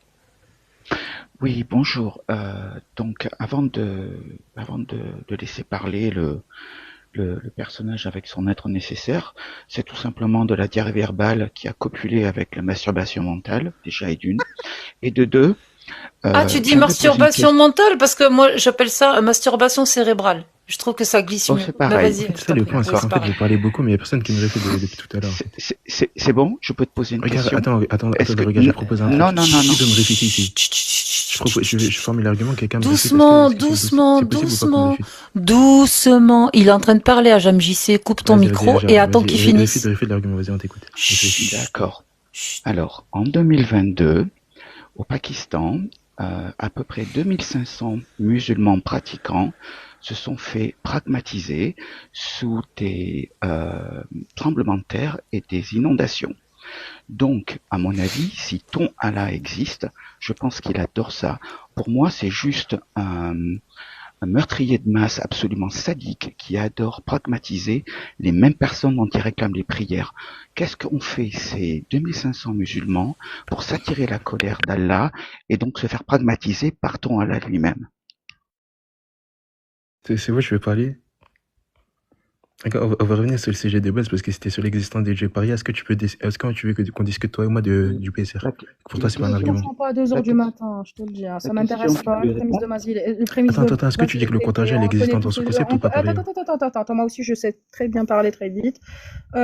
Oui, bonjour. Donc, avant de laisser parler le personnage avec son être nécessaire, c'est tout simplement de la diarrhée verbale qui a copulé avec la masturbation mentale, déjà et d'une, et de deux. Tu dis j'aimerais poser une masturbation mentale parce que moi j'appelle ça masturbation cérébrale. Je trouve que ça glisse Oh, mieux. c'est pareil. Vas-y, C'est ça le point, c'est Oui, qu'en fait, vous parlez beaucoup, mais il n'y a personne qui me répond depuis tout à l'heure. C'est bon, je peux te poser une Regarde, question. regarde, je propose un truc. Non. Qui peut me réfuter ici? Je formule l'argument, quelqu'un me réfute. Doucement. C'est possible ou pas qu'on me réfute? Doucement. Il est en train de parler à Jam JC. Coupe ton Vas-y, micro vas-y, et attends qu'il finisse. Réfute l'argument, vas-y, on t'écoute. D'accord. Alors, en 2022, au Pakistan, à peu près 2500 musulmans pratiquants se sont fait pragmatiser sous des tremblements de terre et des inondations. Donc, à mon avis, si ton Allah existe, je pense qu'il adore ça. Pour moi, c'est juste un meurtrier de masse absolument sadique qui adore pragmatiser les mêmes personnes dont il réclame les prières. Qu'est-ce qu'ont fait ces 2500 musulmans pour s'attirer la colère d'Allah et donc se faire pragmatiser par ton Allah lui-même? C'est vrai, je vais parler. D'accord, on va revenir sur le sujet de base parce que c'était sur l'existence des jeux paris. Est-ce que tu veux qu'on discute toi et moi du PSR? Pour toi, c'est pas un Ne argument. comprends pas à 2 heures du matin, je te le dis. Hein. Ça m'intéresse pas. Le prémisse de Mazil, le prémisse Attends, de attends, est-ce que tu dis que le contingent il existe en tant que concept ou pas pareil? Attends, moi aussi je sais très bien parler très vite.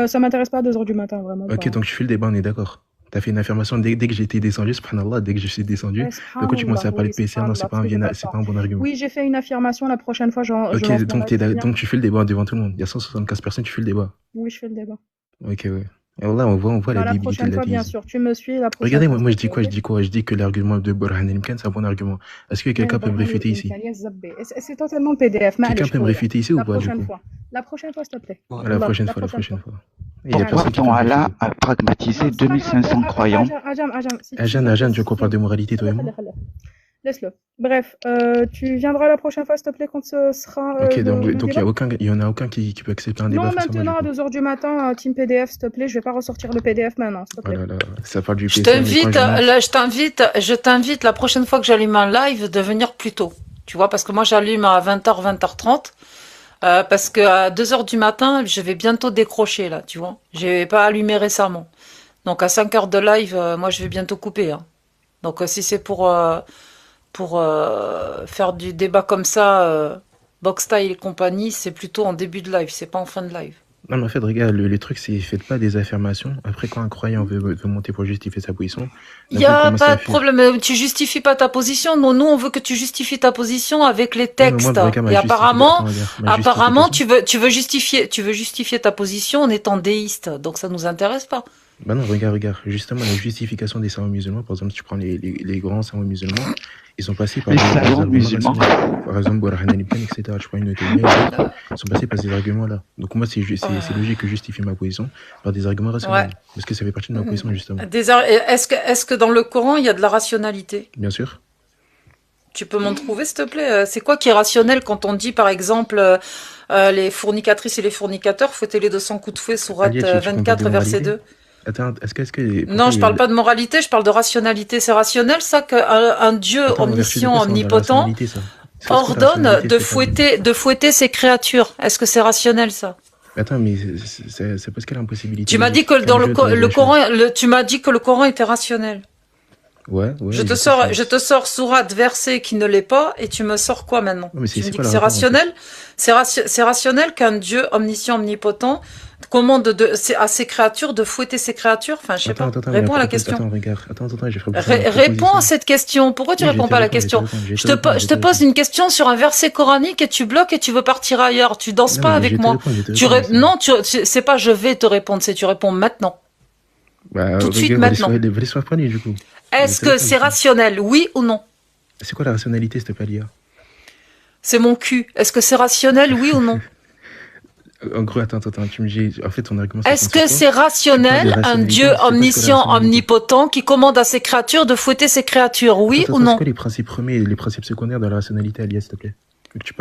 Ça m'intéresse pas à 2 heures du matin, vraiment. Ok, pas. donc tu fais le débat, on est d'accord. T'as fait une affirmation dès que j'étais descendu, subhanallah, dès que je suis descendu. Ouais, De quoi tu commences à parler de oui, PSR? Non, c'est pas un bon argument. Oui, j'ai fait une affirmation, la prochaine fois, je Ok, lance donc, donc tu fais le débat devant tout le monde. Il y a 175 personnes, tu fais le débat. Oui, je fais le débat. Ok, ouais. Alors là, on voit la La débilité prochaine de la fois, bien bise. sûr, tu me suis la prochaine Regardez, fois. moi je dis quoi? Je dis que l'argument de Burhan El-Mkan, c'est un bon argument. Est-ce que quelqu'un peut me réfuter ici? C'est totalement le PDF. Quelqu'un peut me réfuter ici ou pas, du coup? La prochaine fois, s'il te plaît. La prochaine fois. Il y a Pourquoi personne qui ton peut me Allah réfuter. a pragmatisé 2500 croyants? Ajahn, tu compares de moralité, toi et moi? Laisse-le. Bref, tu viendras la prochaine fois, s'il te plaît, quand ce sera. Ok, le donc débat. il y en a aucun qui peut accepter un débat Non, face à moi, maintenant, à du coup. 2 heures du matin, team PDF, s'il te plaît. Je vais pas ressortir le PDF maintenant, s'il te Oh plaît. là là, ça parle du Je PSR, mais quand t'invite, je t'invite la prochaine fois que j'allume un live de venir plus tôt. Tu vois, parce que moi j'allume à 20h, 20h30. Parce que à 2h du matin, je vais bientôt décrocher là, tu vois. Je vais pas allumé récemment. Donc à 5 heures de live, moi je vais bientôt couper. Hein. Donc si c'est pour faire du débat comme ça, box style et compagnie, c'est plutôt en début de live, c'est pas en fin de live. Non, mais en fait, regarde, le truc, c'est faites pas des affirmations. Après, quand un croyant veut monter pour justifier sa position, Il n'y a pas de problème, tu justifies pas ta position. Non, nous, on veut que tu justifies ta position avec les textes. Et apparemment, tu veux justifier ta position en étant déiste. Donc, ça nous intéresse pas. Bah non, regarde. Justement, la justification des savants musulmans, par exemple, si tu prends les grands savants musulmans, ils sont passés par des savants musulmans. Par exemple, Burhan El-Ibn, etc. Je prends une Taymiyyah et d'autres, ils sont passés par ces arguments-là. Donc moi, c'est logique que je justifie ma position par des arguments rationnels. Ouais. Parce que ça fait partie de ma position, justement. Est-ce que dans le Coran, il y a de la rationalité? Bien sûr. Tu peux m'en trouver, s'il te plaît? C'est quoi qui est rationnel quand on dit, par exemple, les fournicatrices et les fournicateurs, fouettez-les de 100 coups de fouet, sourate 24, verset 2? Attends, non, je parle pas de moralité, je parle de rationalité. C'est rationnel, ça, qu'un Dieu omniscient, omnipotent ordonne de fouetter ses créatures. Est-ce que c'est rationnel, ça? Attends, mais c'est parce qu'elle a une possibilité. Tu m'as dit que dans le Coran, tu m'as dit que le Coran était rationnel. Ouais. Je te sors sourate, verset qui ne l'est pas, et tu me sors quoi maintenant? Mais tu me dis que c'est rationnel? C'est rationnel qu'un Dieu omniscient, omnipotent commande à ses créatures de fouetter ses créatures? Enfin, je sais pas. Réponds à la question. Réponds à cette question. Pourquoi tu réponds pas à la question? Je te pose une question sur un verset coranique et tu bloques et tu veux partir ailleurs. Tu danses pas avec moi. Non, c'est pas je vais te répondre, c'est tu réponds maintenant. Tout de suite maintenant. Est-ce que c'est rationnel, oui ou non? C'est quoi la rationalité, s'il te plaît, Lia? C'est mon cul. Est-ce que c'est rationnel, oui ou non? En gros, attends, tu me dis, en fait, ton argument. Est-ce que c'est rationnel, un Dieu omniscient, omnipotent, qui commande à ses créatures de fouetter ses créatures, oui ou non? C'est quoi les principes premiers et les principes secondaires de la rationalité, Alia, s'il te plaît?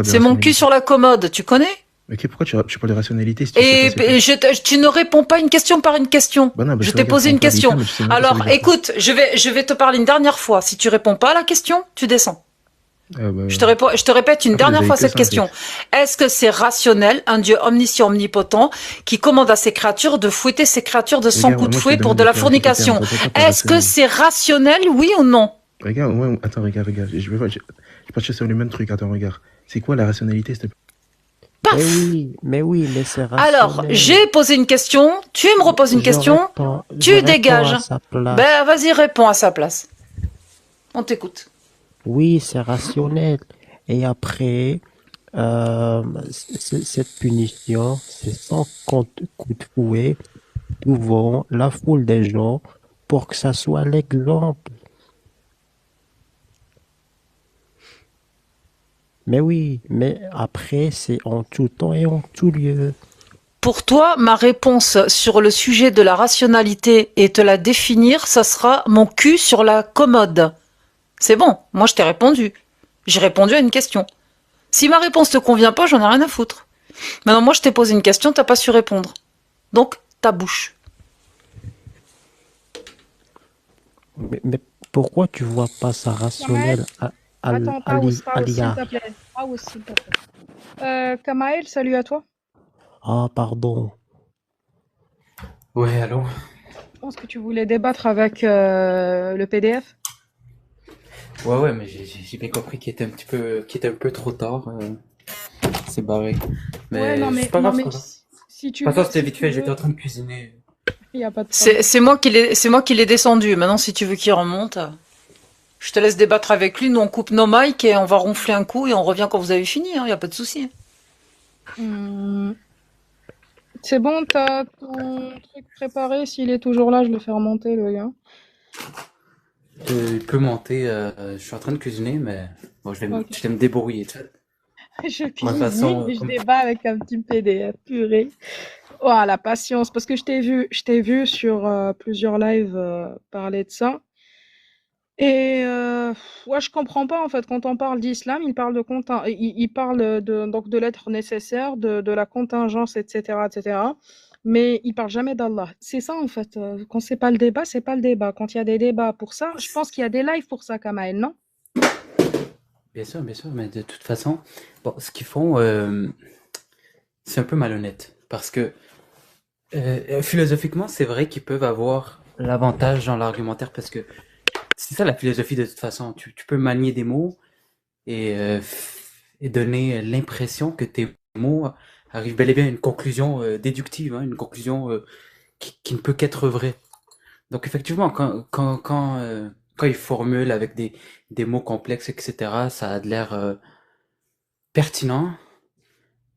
C'est mon cul sur la commode, tu connais? Ok, pourquoi tu parles de rationalité si tu ne réponds pas une question par une question. Je t'ai posé une question. Alors, écoute, je vais te parler une dernière fois. Si tu réponds pas à la question, tu descends. Je te répète une dernière fois cette question. Est-ce que c'est rationnel, un Dieu omniscient, omnipotent, qui commande à ses créatures de fouetter ses créatures de 100 coups de fouet pour de la fornication? Est-ce que c'est rationnel, oui ou non? Regarde. Je vais partir sur le même truc. Attends, regarde. C'est quoi la rationalité, s'il te plaît? Paf. Mais c'est rationnel. Alors, j'ai posé une question, tu me reposes une question, tu dégages. Ben, vas-y, réponds à sa place. On t'écoute. Oui, c'est rationnel. Et après, cette punition, c'est 100 coups de fouet devant la foule des gens pour que ça soit l'exemple. Mais oui, mais après, c'est en tout temps et en tout lieu. Pour toi, ma réponse sur le sujet de la rationalité et te la définir, ça sera mon cul sur la commode. C'est bon, moi je t'ai répondu. J'ai répondu à une question. Si ma réponse te convient pas, j'en ai rien à foutre. Maintenant, moi, je t'ai posé une question, t'as pas su répondre. Donc, ta bouche. Mais pourquoi tu vois pas ça Kamael, rationnel attends, pause, à s'il l'IA? te plaît. Pause, s'il te plaît. Kamael, salut à toi. Ah, pardon. Ouais, allô? Je pense que tu voulais débattre avec le PDF. Ouais, mais j'ai bien compris qu'il était un peu trop tard. C'est barré. Ouais, Mais c'est pas non, grave, c'est mais pas grave. si De tu toute façon, veux, c'était si vite tu fait, j'étais veux, en train de cuisiner. il n'y a pas de problème. C'est moi qui l'ai descendu. Maintenant, si tu veux qu'il remonte, je te laisse débattre avec lui. Nous, on coupe nos mics et on va ronfler un coup et on revient quand vous avez fini. Il y a pas de souci. Hmm, C'est bon, t'as ton truc préparé. S'il est toujours là, je le fais remonter, le gars. Il peut monter, je suis en train de cuisiner, mais bon, Ok. je vais me débrouiller, tu sais. Je De toute cuisine façon, et je débat avec un petit PDF, purée. Oh, la patience, parce que je t'ai vu sur plusieurs lives parler de ça. Et ouais, je comprends pas en fait. Quand on parle d'islam, il parle il parle donc de l'être nécessaire, de la contingence, etc., etc. Mais il parle jamais d'Allah. C'est ça en fait. Quand c'est pas le débat, c'est pas le débat. Quand il y a des débats pour ça, je pense qu'il y a des lives pour ça, Kamael, non? bien sûr, mais de toute façon, bon, ce qu'ils font, c'est un peu malhonnête. Parce que philosophiquement, c'est vrai qu'ils peuvent avoir l'avantage dans l'argumentaire, parce que c'est ça la philosophie de toute façon. Tu peux manier des mots et donner l'impression que tes mots arrivent bel et bien à une conclusion déductive, hein, une conclusion qui ne peut qu'être vraie. Donc effectivement, quand ils formulent avec des mots complexes, etc., ça a de l'air pertinent,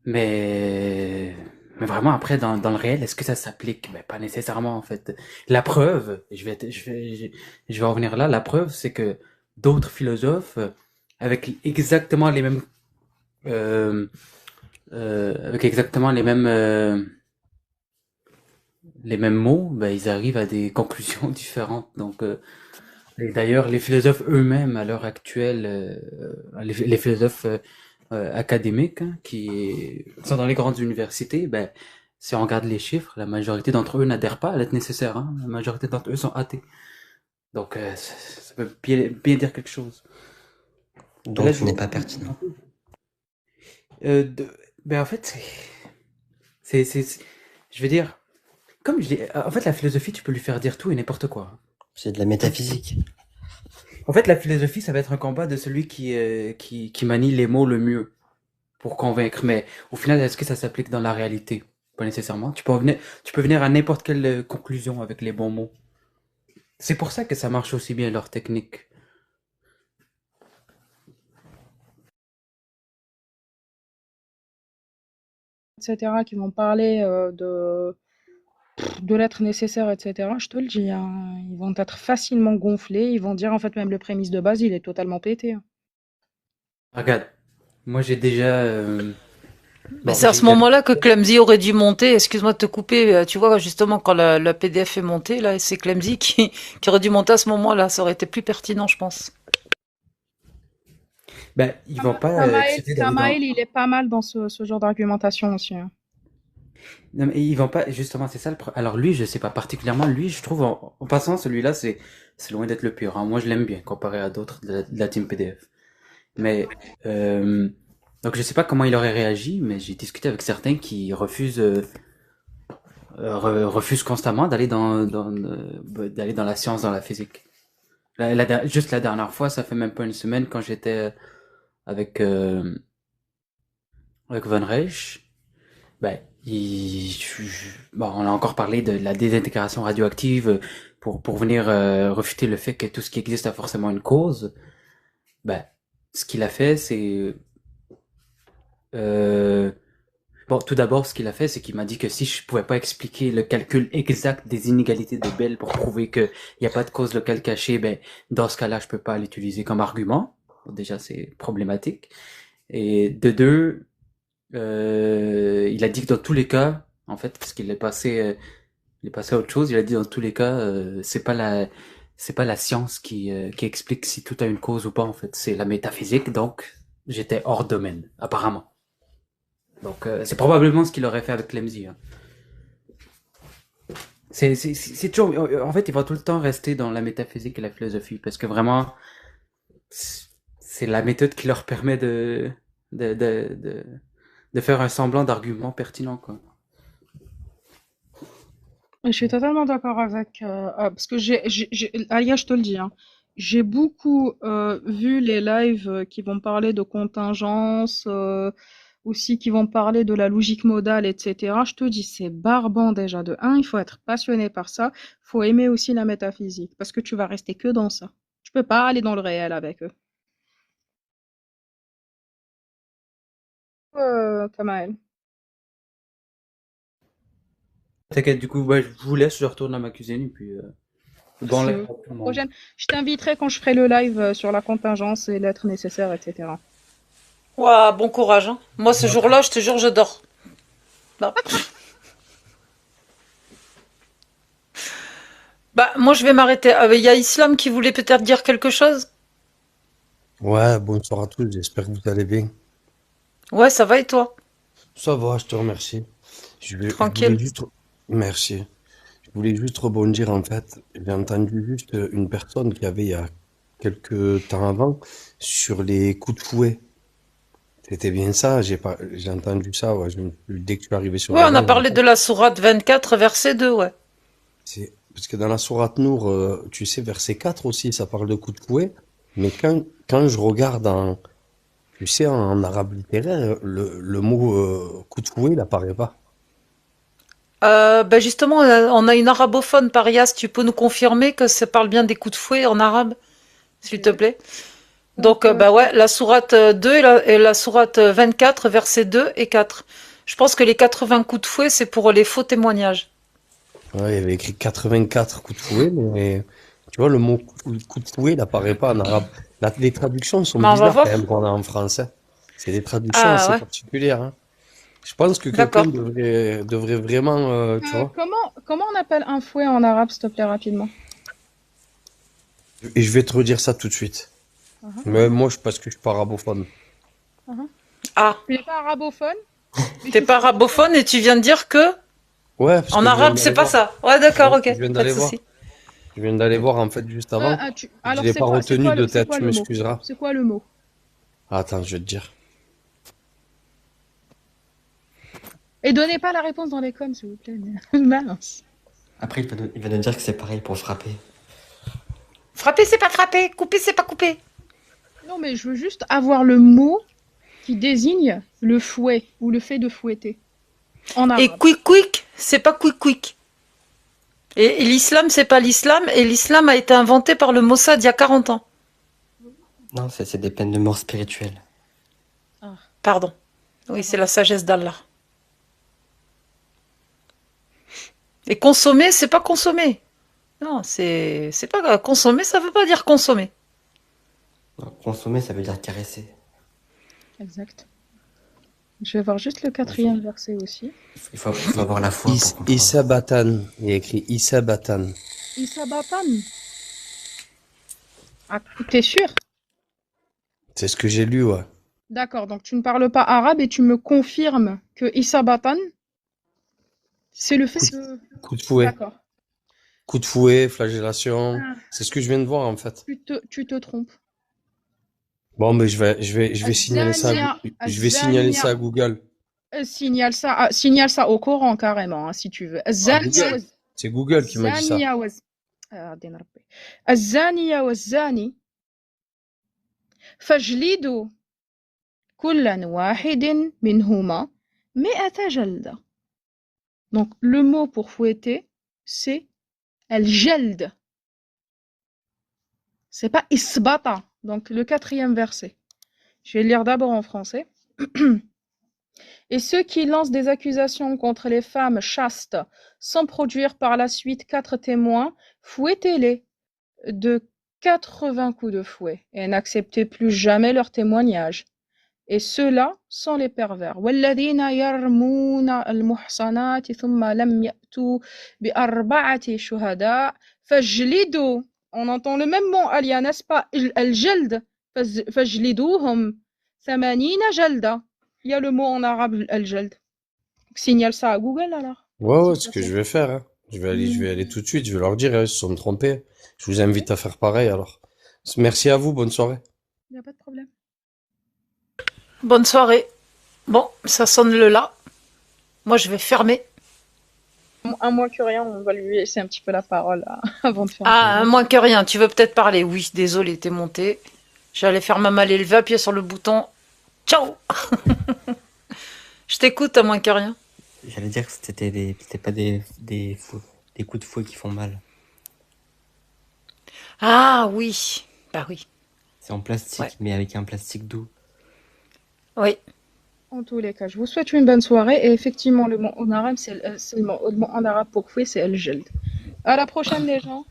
mais, mais vraiment après, dans le réel, est-ce que ça s'applique? Ben, pas nécessairement en fait. La preuve, je vais en revenir là, la preuve, c'est que d'autres philosophes, avec exactement euh, avec exactement les mêmes mots, ben, ils arrivent à des conclusions différentes. Donc, et d'ailleurs, les philosophes eux-mêmes, à l'heure actuelle, les philosophes académiques hein, qui sont dans les grandes universités, ben, si on regarde les chiffres, la majorité d'entre eux n'adhèrent pas à l'aide nécessaire. Hein. La majorité d'entre eux sont athées. Donc, ça peut bien dire quelque chose. Donc Là, ce n'est pas pertinent. euh, de- ben, en fait, je veux dire, comme je dis, en fait, la philosophie, tu peux lui faire dire tout et n'importe quoi. C'est de la métaphysique. En fait, la philosophie, ça va être un combat de celui qui manie les mots le mieux pour convaincre. Mais au final, est-ce que ça s'applique dans la réalité? Pas nécessairement. Tu peux venir à n'importe quelle conclusion avec les bons mots. C'est pour ça que ça marche aussi bien leur technique. Etc., qui vont parler de l'être nécessaire, etc., je te le dis, hein, ils vont être facilement gonflés, ils vont dire en fait même le prémisse de base, il est totalement pété. Hein. Regarde, moi j'ai déjà... Mais bon, c'est à ce moment-là que Clumsy aurait dû monter. Excuse-moi de te couper. Tu vois, justement, quand la PDF est montée, là, c'est Clumsy qui aurait dû monter à ce moment-là. Ça aurait été plus pertinent, je pense. ben, ils vont pas accepter d'aller dans... Kamail, il est pas mal dans ce genre d'argumentation aussi. Hein. Non, mais ils vont pas, justement, c'est ça le problème. Alors lui, je sais pas particulièrement, lui, je trouve, en passant, celui-là, c'est loin d'être le pire. Hein. Moi, je l'aime bien, comparé à d'autres de la team PDF. Mais, donc je sais pas comment il aurait réagi, mais j'ai discuté avec certains qui refusent, refusent constamment d'aller dans la science, dans la physique. Juste la dernière fois, ça fait même pas une semaine, quand j'étais avec, avec Von Reich, ben, bon, on a encore parlé de la désintégration radioactive pour venir refuter le fait que tout ce qui existe a forcément une cause. Ben, ce qu'il a fait, c'est... bon, tout d'abord, ce qu'il a fait, c'est qu'il m'a dit que si je pouvais pas expliquer le calcul exact des inégalités de Bell pour prouver qu'il n'y a pas de cause locale cachée, ben, dans ce cas-là, je peux pas l'utiliser comme argument. Bon, déjà, c'est problématique. Et de deux... il a dit que dans tous les cas, en fait, parce il est passé à autre chose, il a dit dans tous les cas, c'est pas la science qui explique si tout a une cause ou pas, en fait. C'est la métaphysique, donc j'étais hors domaine, apparemment. Donc, c'est probablement ce qu'il aurait fait avec Clemzy. Hein. C'est toujours, en fait, il va tout le temps rester dans la métaphysique et la philosophie, parce que vraiment, c'est la méthode qui leur permet de, de, de, de faire un semblant d'argument pertinent, quoi. Je suis totalement d'accord avec, parce que Alia, je te le dis, hein, j'ai beaucoup vu les lives qui vont parler de contingence, aussi qui vont parler de la logique modale, etc. Je te dis, c'est barbant déjà. De un, il faut être passionné par ça, il faut aimer aussi la métaphysique, parce que tu vas rester que dans ça. Tu peux pas aller dans le réel avec eux. Kamael. T'inquiète, du coup, je vous laisse, je retourne à ma cuisine, et puis, bon C'est live. prochaine. Je t'inviterai quand je ferai le live sur la contingence et l'être nécessaire, etc. Ouah, bon courage. Hein. Moi, ce jour-là, je te jure, je dors. Non. Bah, moi, je vais m'arrêter. Il y a Islam qui voulait peut-être dire quelque chose. Ouais, bonsoir à tous, j'espère que vous allez bien. Ouais, ça va et toi? Ça va, je te remercie. Je voulais Tranquille. juste... Merci. Je voulais juste rebondir en fait. J'ai entendu juste une personne qui avait il y a quelques temps avant sur les coups de fouet. C'était bien ça, j'ai entendu ça, ouais, dès que je suis arrivé sur Ouais, le on a live, en parlé fait. de la sourate 24, verset 2, ouais. Parce que dans la sourate Nour, tu sais, verset 4 aussi, ça parle de coups de fouet. Mais quand je regarde tu sais, en arabe littéraire, le mot coup de fouet, il apparaît pas. Bah justement, on a une arabophone, Parias. Tu peux nous confirmer que ça parle bien des coups de fouet en arabe, s'il te plaît? Donc, bah ouais, la sourate 2 et la sourate 24, versets 2 et 4. Je pense que les 80 coups de fouet, c'est pour les faux témoignages. Ouais, il y avait écrit 84 coups de fouet, mais tu vois, le mot coup de fouet, il apparaît pas en arabe. Les traductions sont Mais on va bizarres voir. quand même qu'on a en français. C'est des traductions Ah assez ouais, particulières, hein. Je pense que quelqu'un d'accord. devrait vraiment, tu vois. Comment on appelle un fouet en arabe, s'il te plaît, rapidement? Et je vais te redire ça tout de suite. Mais moi, parce que je suis pas arabophone. Ah, Tu n'es pas arabophone, mais t'es tu pas sais parler. arabophone et tu viens de dire que Ouais, parce en que je viens arabe, c'est d'aller pas voir. ça. Ouais, d'accord, ok, Je viens pas de d'aller voir. souci. Je viens d'aller voir en fait juste avant. Je Alors, l'ai pas retenu de c'est tête, quoi tu le mot? m'excuseras. C'est quoi le mot? Attends, je vais te dire. Et donnez pas la réponse dans les coms, s'il vous plaît. Mince. Après, il va nous dire que c'est pareil pour frapper. Frapper, c'est pas frapper. Couper, c'est pas couper. Non, mais je veux juste avoir le mot qui désigne le fouet ou le fait de fouetter en Et arabe. quick, c'est pas quick. Et l'islam, c'est pas l'islam. Et l'islam a été inventé par le Mossad il y a 40 ans. Non, c'est des peines de mort spirituelle. Pardon. Oui, c'est la sagesse d'Allah. Et consommer, c'est pas consommer. Non, c'est pas consommer, ça veut pas dire consommer. Non, consommer, ça veut dire caresser. Exact. Je vais voir juste le 4e verset aussi. Il faut avoir la foi pour comprendre. Issa Batan. Il y a écrit Issa Batan. Isabatan. Ah, t'es sûr? C'est ce que j'ai lu, ouais. D'accord, donc tu ne parles pas arabe et tu me confirmes que Isabatan, c'est le fait de... Coup de fouet. D'accord. Coup de fouet, flagellation. Ah. C'est ce que je viens de voir en fait. Tu te trompes. Bon, mais je vais signaler ça. Je vais signaler ça à Google. Signale ça au Coran carrément, hein, si tu veux. Google. C'est Google qui m'a dit ça. الزانية والزاني فاجلدوا كلا واحد منهما 100 جلدة. Donc le mot pour fouetter, c'est al-jald. C'est pas isbata. Donc le 4e verset. Je vais le lire d'abord en français. Et ceux qui lancent des accusations contre les femmes chastes sans produire par la suite 4 témoins, fouettez-les de 80 coups de fouet et n'acceptez plus jamais leur témoignage. Et ceux-là sont les pervers. والذين يرمون المحصنات ثم لم يأتوا بأربعة شهداء فاجلدوا. On entend le même mot, Alia, n'est-ce pas? الجلد فاجلدوهم Thamanina jalda. Il y a le mot en arabe al-jald. Signale ça à Google alors. Ouais, C'est ce pas que ça. je vais faire, hein. Je vais aller tout de suite, je vais leur dire, ils se sont trompés. Je vous invite à faire pareil alors. Merci à vous, bonne soirée. Il n'y a pas de problème. Bonne soirée. Bon, ça sonne le là. Moi, je vais fermer. À moins que rien, on va lui laisser un petit peu la parole avant de faire Ah, moins que rien, tu veux peut-être parler. Oui, désolé, t'es monté. J'allais faire ma malle élevée, appuyer sur le bouton. Ciao. Je t'écoute, à moins que rien. J'allais dire que c'était pas des coups de fouet qui font mal. Ah oui, bah oui. C'est en plastique, Ouais. mais avec un plastique doux. Oui. En tous les cas, je vous souhaite une bonne soirée. Et effectivement, le mot en arabe, c'est le mot en arabe pour fouet, c'est al-jald. À la prochaine, les gens.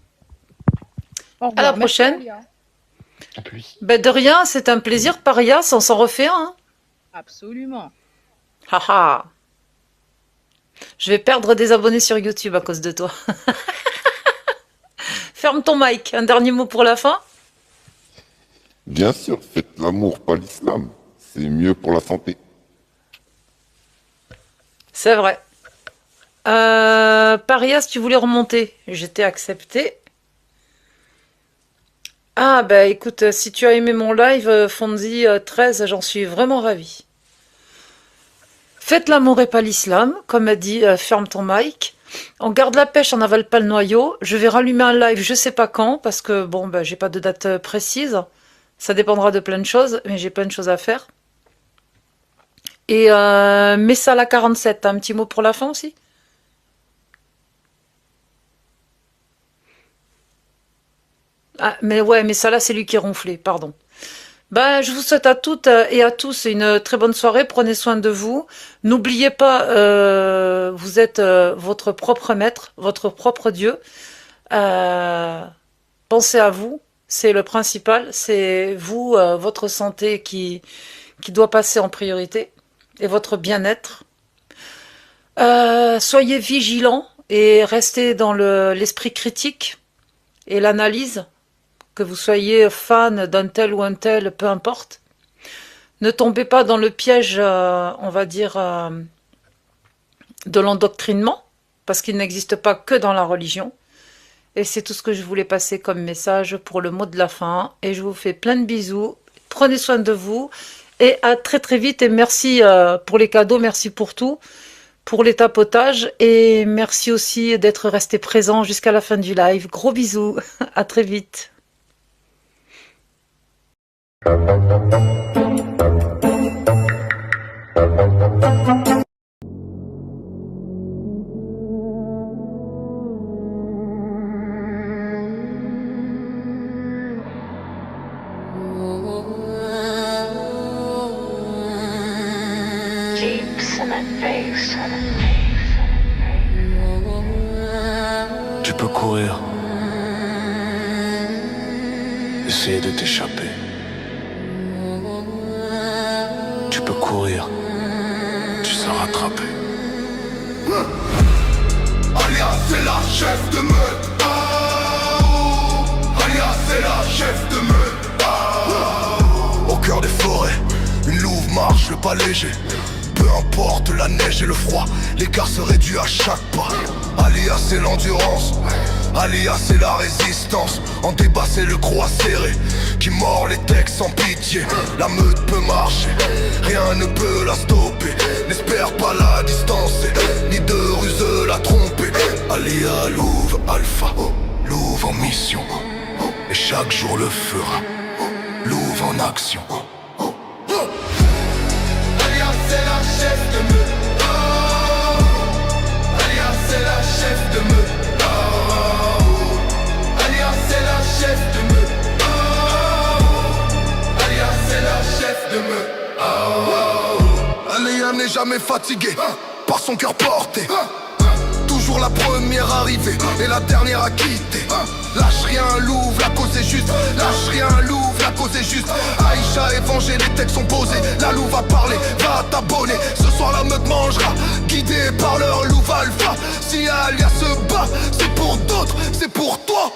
Au revoir. À la Merci, prochaine. Alia. À plus. Ben de rien, c'est un plaisir, Parias, on s'en refait un. Hein. Absolument. Haha. Je vais perdre des abonnés sur YouTube à cause de toi. Ferme ton mic. Un dernier mot pour la fin. Bien sûr, faites l'amour, pas l'islam. C'est mieux pour la santé. C'est vrai. Parias, tu voulais remonter. J'étais accepté. Ah bah écoute, si tu as aimé mon live, Fonzi 13, j'en suis vraiment ravie. Faites l'amour et pas l'islam, comme a dit, ferme ton mic. On garde la pêche, on n'avale pas le noyau. Je vais rallumer un live, je sais pas quand, parce que bon, bah, j'ai pas de date précise. Ça dépendra de plein de choses, mais j'ai plein de choses à faire. Et Messala 47, t'as un petit mot pour la fin aussi? Ah, mais ouais, mais ça là, c'est lui qui ronflait, pardon. Ben, je vous souhaite à toutes et à tous une très bonne soirée. Prenez soin de vous. N'oubliez pas, vous êtes votre propre maître, votre propre Dieu. Pensez à vous, c'est le principal. C'est vous, votre santé qui doit passer en priorité et votre bien-être. Soyez vigilants et restez dans l'esprit critique et l'analyse. Que vous soyez fan d'un tel ou un tel, peu importe. Ne tombez pas dans le piège, on va dire, de l'endoctrinement, parce qu'il n'existe pas que dans la religion. Et c'est tout ce que je voulais passer comme message pour le mot de la fin. Et je vous fais plein de bisous. Prenez soin de vous. Et à très très vite. Et merci pour les cadeaux, merci pour tout, pour les tapotages. Et merci aussi d'être resté présent jusqu'à la fin du live. Gros bisous. À très vite. Tu peux courir, essayer de t'échapper. Tu peux courir, tu seras rattrapé. Alias c'est la chef de meute. Alias c'est la chef de meute. Au cœur des forêts, une louve marche le pas léger. Peu importe la neige et le froid, l'écart se réduit à chaque pas. Alias c'est l'endurance, alias c'est la résistance. En débat c'est le croix serré qui mord les textes sans pitié. La meute peut marcher, rien ne peut la stopper. N'espère pas la distancer, ni de ruse la tromper. Alias Louve Alpha, Louve en mission. Et chaque jour le fera, Louve en action. Alias c'est la chef de meute. Alias c'est la chef de meute. Alias c'est la chef de meute. Alias c'est la chef de meute. Alias n'est jamais fatigué par son cœur porté. Toujours la première arrivée et la dernière à quitter. Lâche rien, Louve, la cause est juste. Lâche rien, Louve, la cause est juste. Aïcha est vengée, les textes sont posés. La Louve va parler, va t'abonner. Ce soir la meute mangera, guidée par leur Louve Alpha. Si Alias se bat, c'est pour d'autres, c'est pour toi.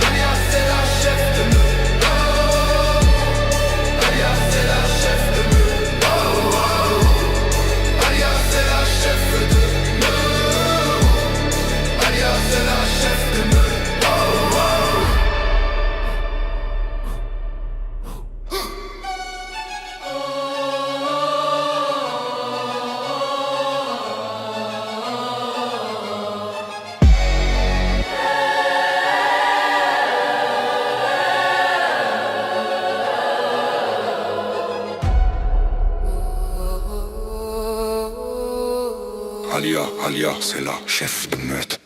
Alias c'est la chef de meute. Alia, c'est la chef de meute.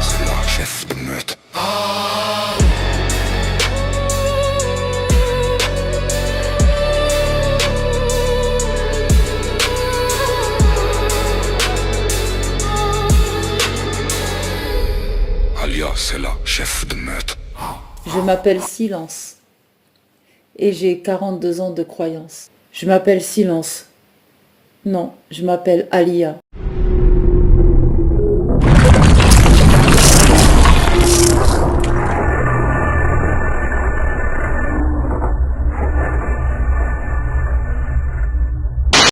C'est la chef de meute. Alia, c'est la chef de meute. Je m'appelle Silence et j'ai 42 ans de croyance. Je m'appelle Silence. Non, je m'appelle Alia.